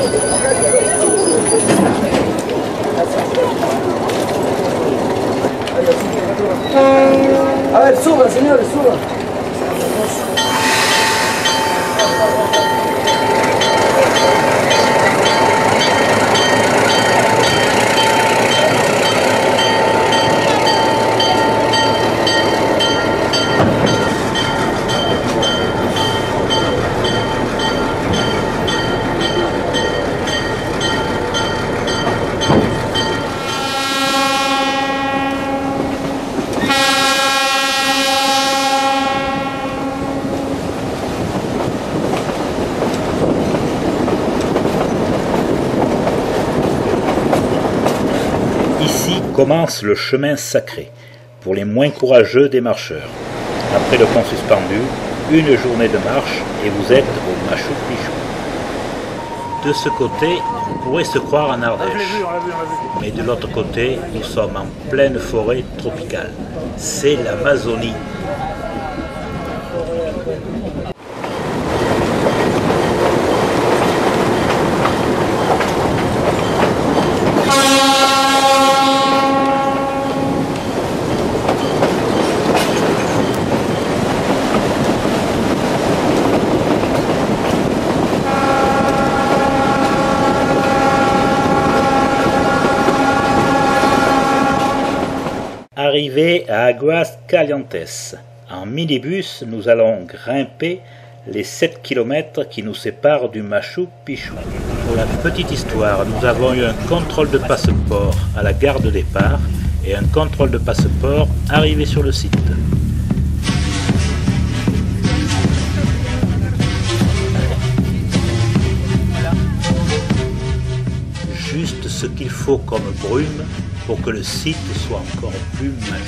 A ver, suban, señores, suban. Ici commence le chemin sacré, pour les moins courageux des marcheurs. Après le pont suspendu, une journée de marche et vous êtes au Machu Picchu. De ce côté, on pourrait se croire en Ardèche. Mais de l'autre côté, nous sommes en pleine forêt tropicale. C'est l'Amazonie. arrivée à Aguas Calientes. En minibus, nous allons grimper les 7 km qui nous séparent du Machu Picchu. Pour la petite histoire, nous avons eu un contrôle de passeport à la gare de départ et un contrôle de passeport arrivé sur le site. Juste ce qu'il faut comme brume pour que le site soit encore plus magique.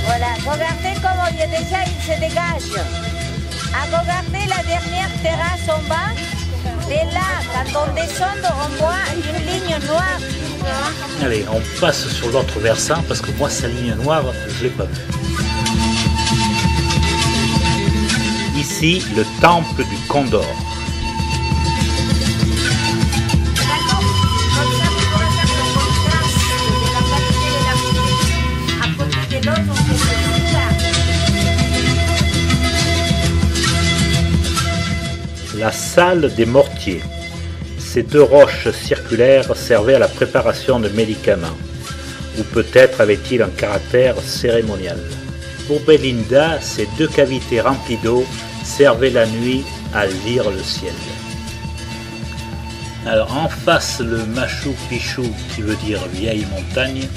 Voilà, regardez comment déjà il se dégage. Regardez la dernière terrasse en bas. Et là, quand on descend, on voit une ligne noire. Allez, on passe sur l'autre versant parce que moi, sa ligne noire, je l'ai pas vue. Ici, le temple du Condor. La salle des mortiers. Ces deux roches circulaires servaient à la préparation de médicaments, ou peut-être avait-il un caractère cérémonial. Pour Belinda, ces deux cavités remplies d'eau servaient la nuit à lire le ciel. Alors en face, le Machu Picchu, qui veut dire vieille montagne,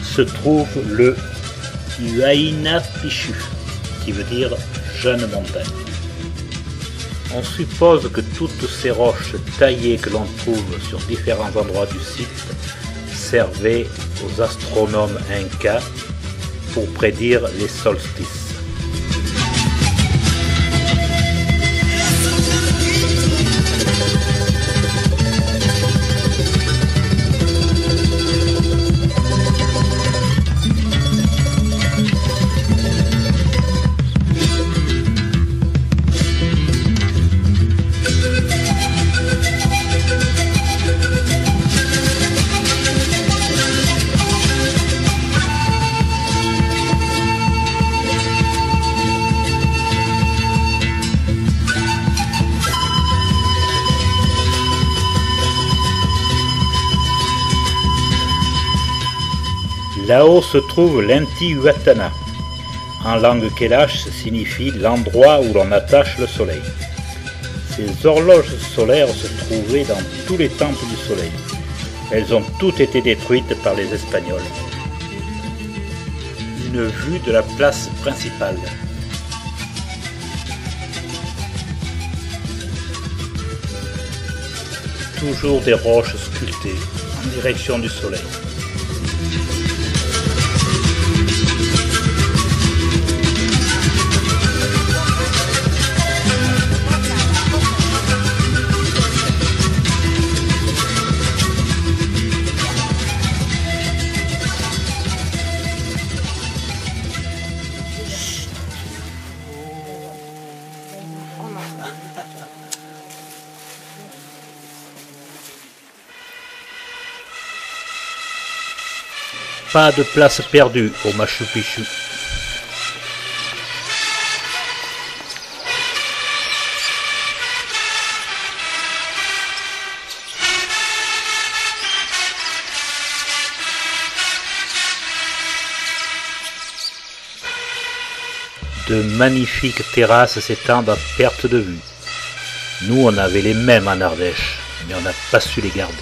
se trouve le Huayna Picchu, qui veut dire jeune montagne. On suppose que toutes ces roches taillées que l'on trouve sur différents endroits du site servaient aux astronomes incas pour prédire les solstices. Là-haut se trouve l'Intihuatana. En langue quelache, signifie l'endroit où l'on attache le soleil. Ces horloges solaires se trouvaient dans tous les temples du soleil. Elles ont toutes été détruites par les Espagnols. Une vue de la place principale. Toujours des roches sculptées en direction du soleil. Pas de place perdue au Machu Picchu. De magnifiques terrasses s'étendent à perte de vue. Nous, on avait les mêmes en Ardèche, mais on n'a pas su les garder.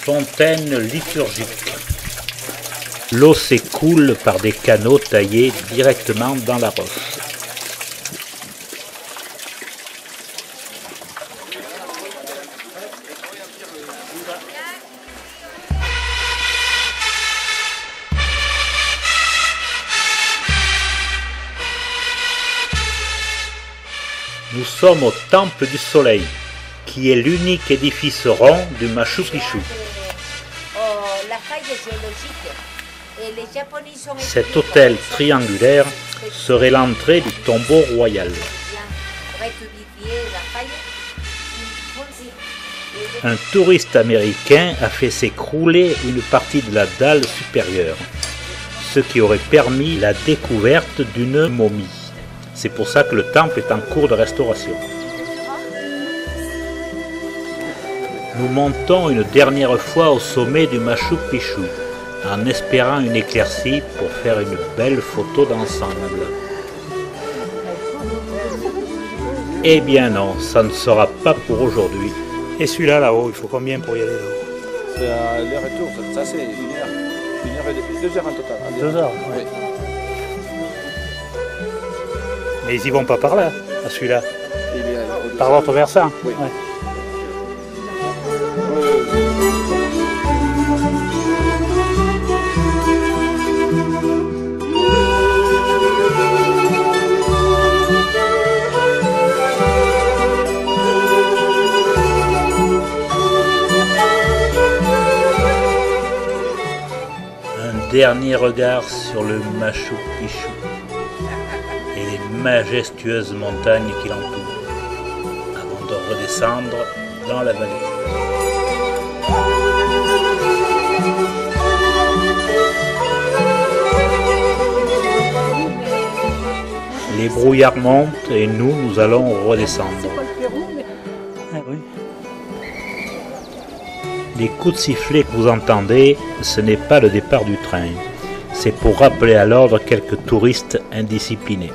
Fontaine liturgique. L'eau s'écoule par des canaux taillés directement dans la roche. Nous sommes au Temple du Soleil, qui est l'unique édifice rond du Machu Picchu. Cet hôtel triangulaire serait l'entrée du tombeau royal. Un touriste américain a fait s'écrouler une partie de la dalle supérieure, ce qui aurait permis la découverte d'une momie. C'est pour ça que le temple est en cours de restauration. Nous montons une dernière fois au sommet du Machu Picchu, en espérant une éclaircie pour faire une belle photo d'ensemble. Eh bien non, ça ne sera pas pour aujourd'hui. Et celui-là là-haut, il faut combien pour y aller là-haut? C'est aller-retour, ça c'est 1 heure et demie, 2 heures en total. 2 heures, oui. Mais ils y vont pas par là, à celui-là. Par l'autre versant. Oui. Ouais. Dernier regard sur le Machu Picchu et les majestueuses montagnes qui l'entourent, avant de redescendre dans la vallée. Les brouillards montent et nous allons redescendre. Les coups de sifflet que vous entendez, ce n'est pas le départ du train. C'est pour rappeler à l'ordre quelques touristes indisciplinés.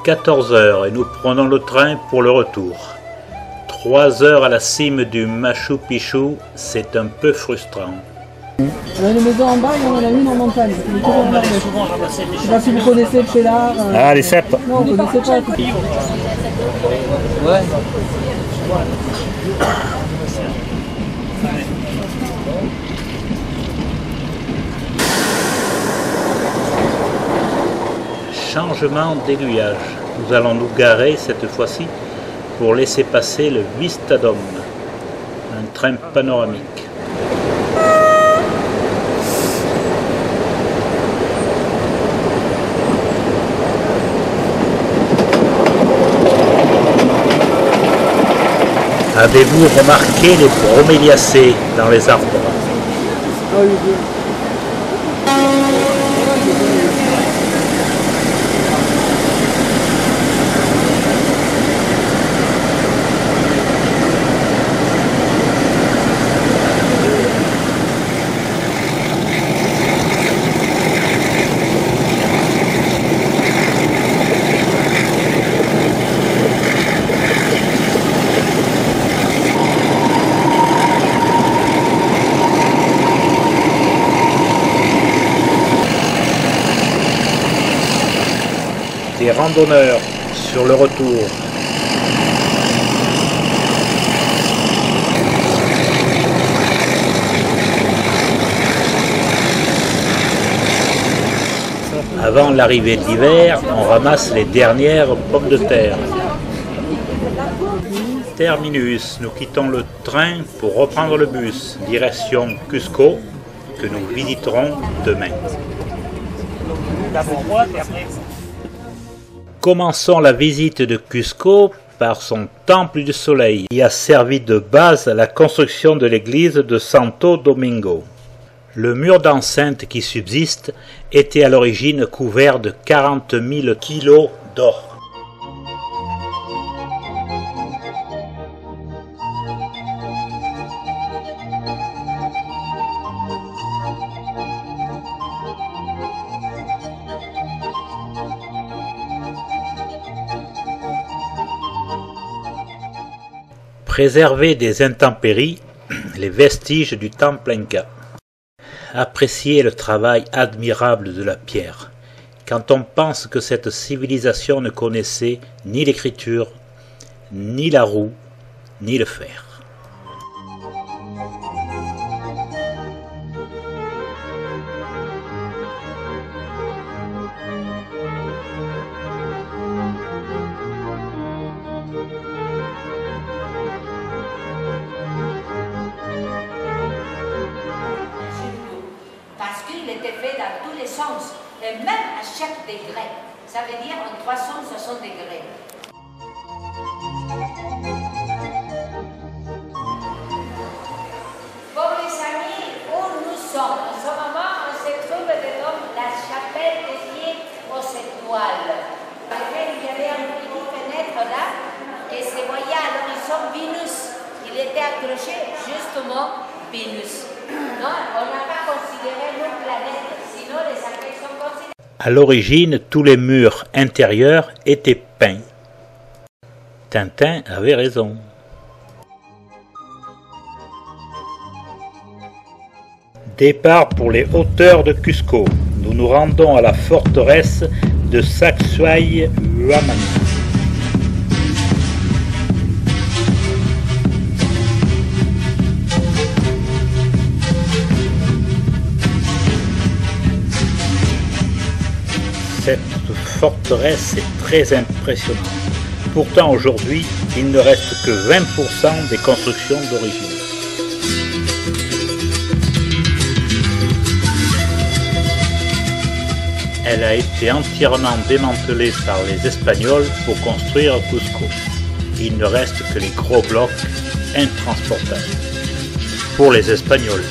« 14h et nous prenons le train pour le retour. 3 heures à la cime du Machu Picchu, c'est un peu frustrant. On a une maison en bas et on en a une en montagne. Je ne sais pas si vous connaissez Pella. Ah, les cèpes. Non, vous ne connaissez pas. Ouais. Changement d'aiguillage. Nous allons nous garer cette fois-ci pour laisser passer le Vistadome, un train panoramique. Avez-vous remarqué les broméliacées dans les arbres? Des randonneurs sur le retour. Avant l'arrivée de l'hiver, on ramasse les dernières pommes de terre. Terminus, nous quittons le train pour reprendre le bus, direction Cusco, que nous visiterons demain. Commençons la visite de Cusco par son temple du soleil, qui a servi de base à la construction de l'église de Santo Domingo. Le mur d'enceinte qui subsiste était à l'origine couvert de 40 000 kilos d'or. Préserver des intempéries les vestiges du temple inca. Apprécier le travail admirable de la pierre, quand on pense que cette civilisation ne connaissait ni l'écriture, ni la roue, ni le fer. Parce qu'il était fait dans tous les sens, et même à chaque degré. Ça veut dire en 360 degrés. Pour les amis, où nous sommes, en ce moment, on se trouve devant la chapelle dédiée aux étoiles. Par laquelle il y avait une petite fenêtre là, et se voyait à l'horizon Vénus. Il était accroché justement Vénus. Non, on n'a pas considéré nos planètes, sinon les abeilles sont considérées. À l'origine, tous les murs intérieurs étaient peints. Tintin avait raison. Départ pour les hauteurs de Cusco. Nous nous rendons à la forteresse de Sacsayhuaman. Cette forteresse est très impressionnante. Pourtant aujourd'hui, il ne reste que 20% des constructions d'origine. Elle a été entièrement démantelée par les Espagnols pour construire Cusco. Il ne reste que les gros blocs intransportables. Pour les Espagnols.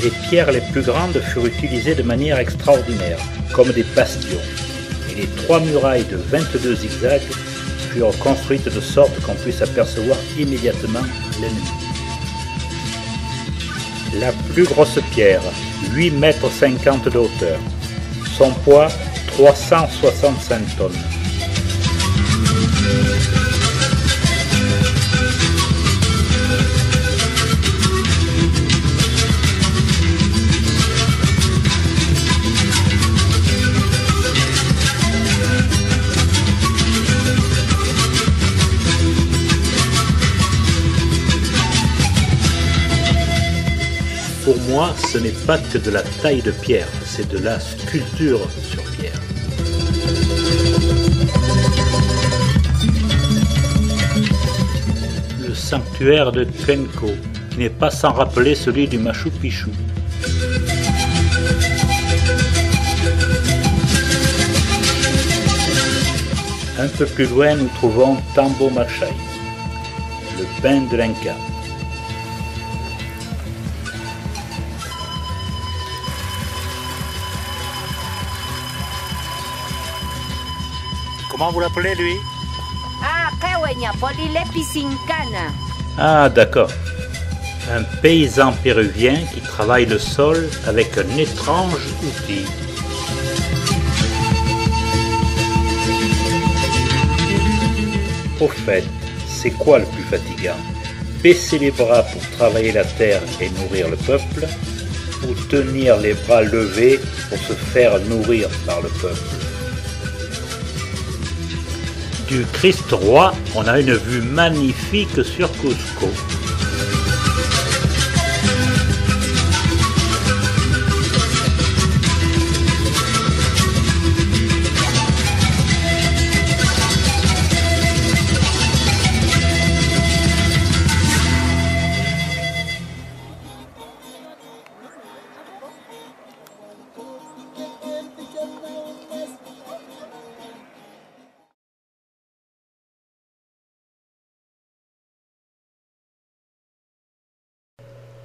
Les pierres les plus grandes furent utilisées de manière extraordinaire, comme des bastions, et les 3 murailles de 22 zigzags furent construites de sorte qu'on puisse apercevoir immédiatement l'ennemi. La plus grosse pierre, 8,50 mètres de hauteur, son poids 365 tonnes. Pour moi, ce n'est pas que de la taille de pierre, c'est de la sculpture sur pierre. Le sanctuaire de Cuenco, qui n'est pas sans rappeler celui du Machu Picchu. Un peu plus loin, nous trouvons Tambo Machai, le bain de l'Inca. Comment vous l'appelez, lui? Ah, Cahueña, Polile Pisincana. Ah, d'accord. Un paysan péruvien qui travaille le sol avec un étrange outil. Au fait, c'est quoi le plus fatigant? Baisser les bras pour travailler la terre et nourrir le peuple, ou tenir les bras levés pour se faire nourrir par le peuple? Du Christ roi, on a une vue magnifique sur Cusco.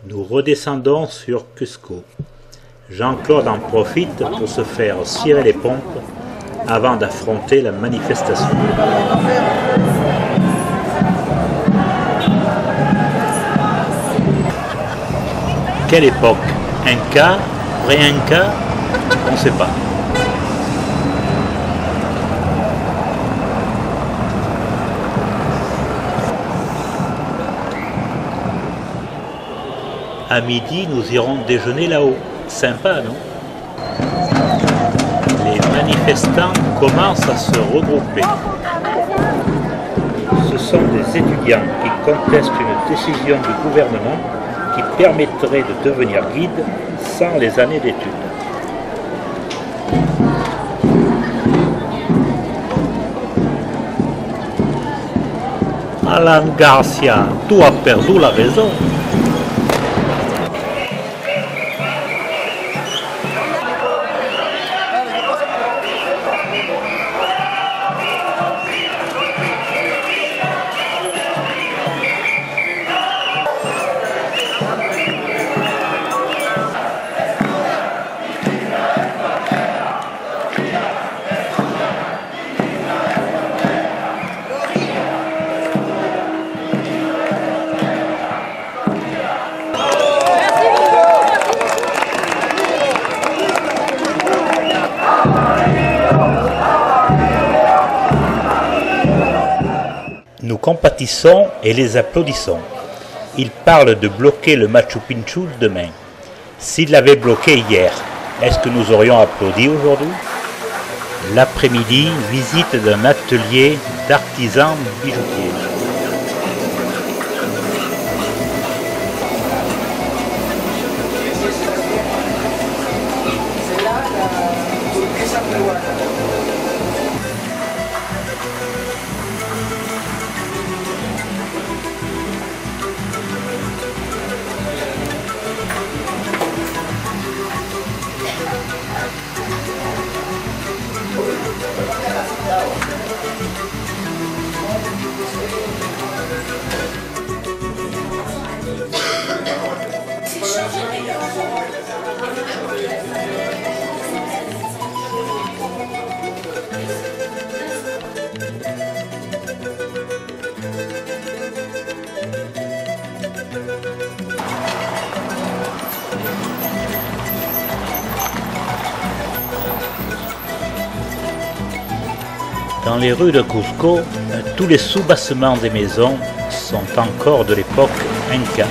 Nous redescendons sur Cusco. Jean-Claude en profite pour se faire cirer les pompes avant d'affronter la manifestation. Quelle époque? Inca? Pré-Inca? On ne sait pas. À midi, nous irons déjeuner là-haut. Sympa, non? Les manifestants commencent à se regrouper. Ce sont des étudiants qui contestent une décision du gouvernement qui permettrait de devenir guide sans les années d'études. Alan Garcia, tu as perdu la raison. Nous compatissons et les applaudissons. Ils parlent de bloquer le Machu Picchu demain. S'ils l'avaient bloqué hier, est-ce que nous aurions applaudi aujourd'hui? L'après-midi, visite d'un atelier d'artisans bijoutiers. Dans les rues de Cusco, tous les soubassements des maisons sont encore de l'époque Inca.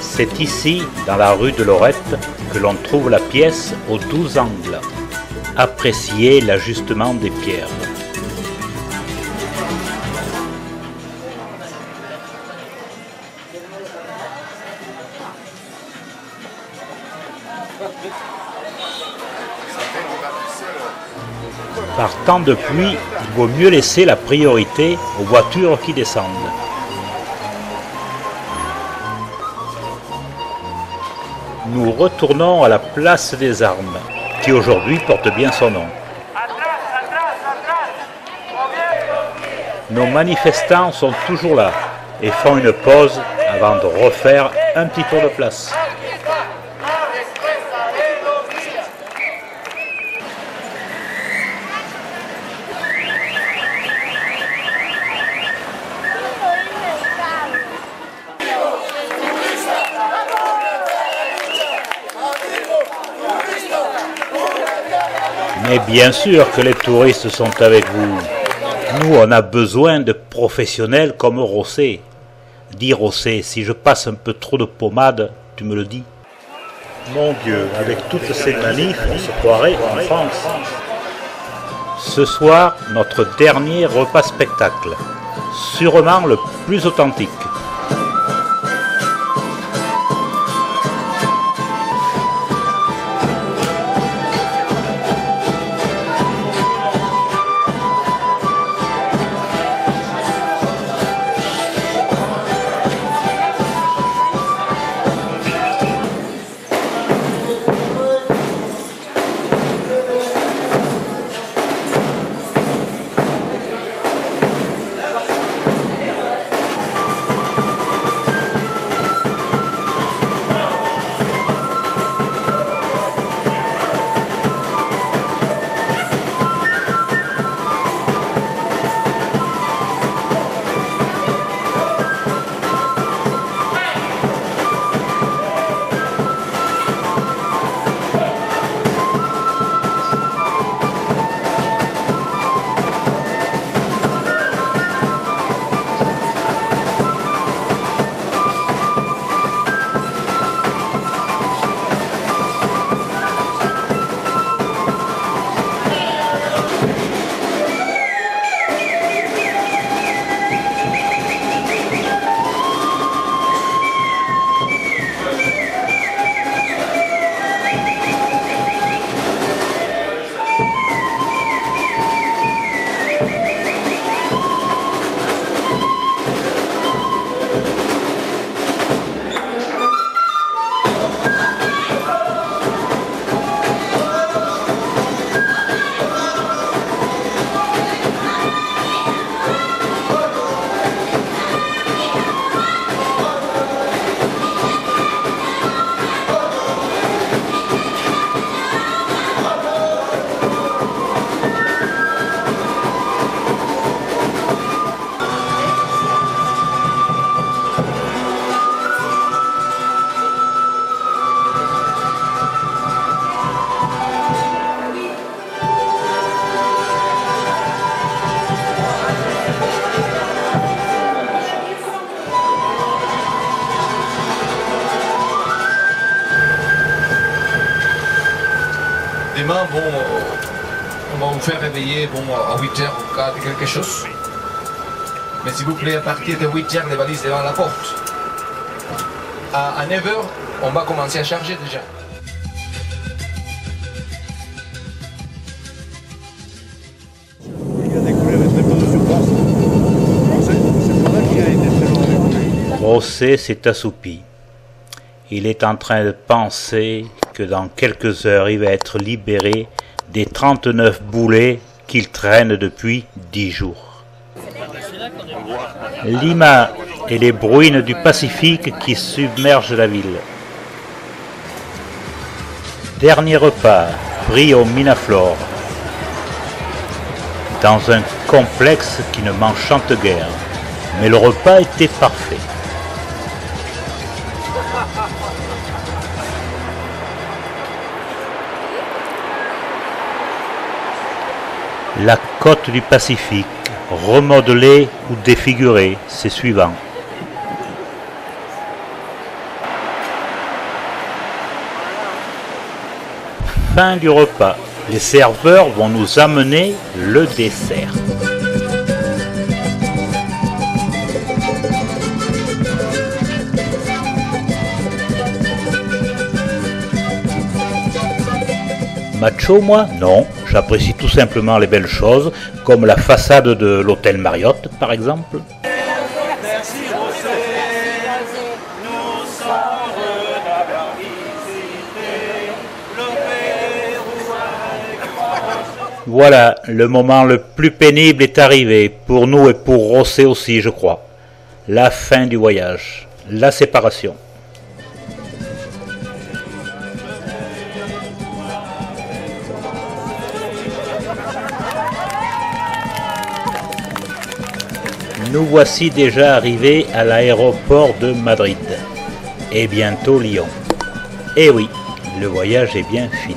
C'est ici, dans la rue de Lorette, que l'on trouve la pièce aux 12 angles. Appréciez l'ajustement des pierres. Par temps de pluie, il vaut mieux laisser la priorité aux voitures qui descendent. Nous retournons à la place des Armes, qui aujourd'hui porte bien son nom. Nos manifestants sont toujours là et font une pause avant de refaire un petit tour de place. Mais bien sûr que les touristes sont avec vous. Nous, on a besoin de professionnels comme José. Dis José, si je passe un peu trop de pommade, tu me le dis. Mon Dieu, avec toutes ces manifs, on se croirait en France. Ce soir, notre dernier repas spectacle. Sûrement le plus authentique. demain, bon, on va vous faire réveiller à 8h au cas de quelque chose. Mais s'il vous plaît, à partir de 8h, les valises devant la porte. À 9h, on va commencer à charger déjà. José s'est assoupi. Il est en train de penser que dans quelques heures, il va être libéré des 39 boulets qu'il traîne depuis 10 jours. Lima et les bruines du Pacifique qui submergent la ville. Dernier repas, pris au Minaflore, dans un complexe qui ne m'enchante guère, mais le repas était parfait. La côte du Pacifique, remodelée ou défigurée, c'est suivant. Fin du repas. Les serveurs vont nous amener le dessert. Macho, moi? Non, j'apprécie tout simplement les belles choses, comme la façade de l'hôtel Marriott, par exemple. Voilà, le moment le plus pénible est arrivé, pour nous et pour José aussi, je crois. La fin du voyage, la séparation. Nous voici déjà arrivés à l'aéroport de Madrid, et bientôt Lyon. Et oui, le voyage est bien fini.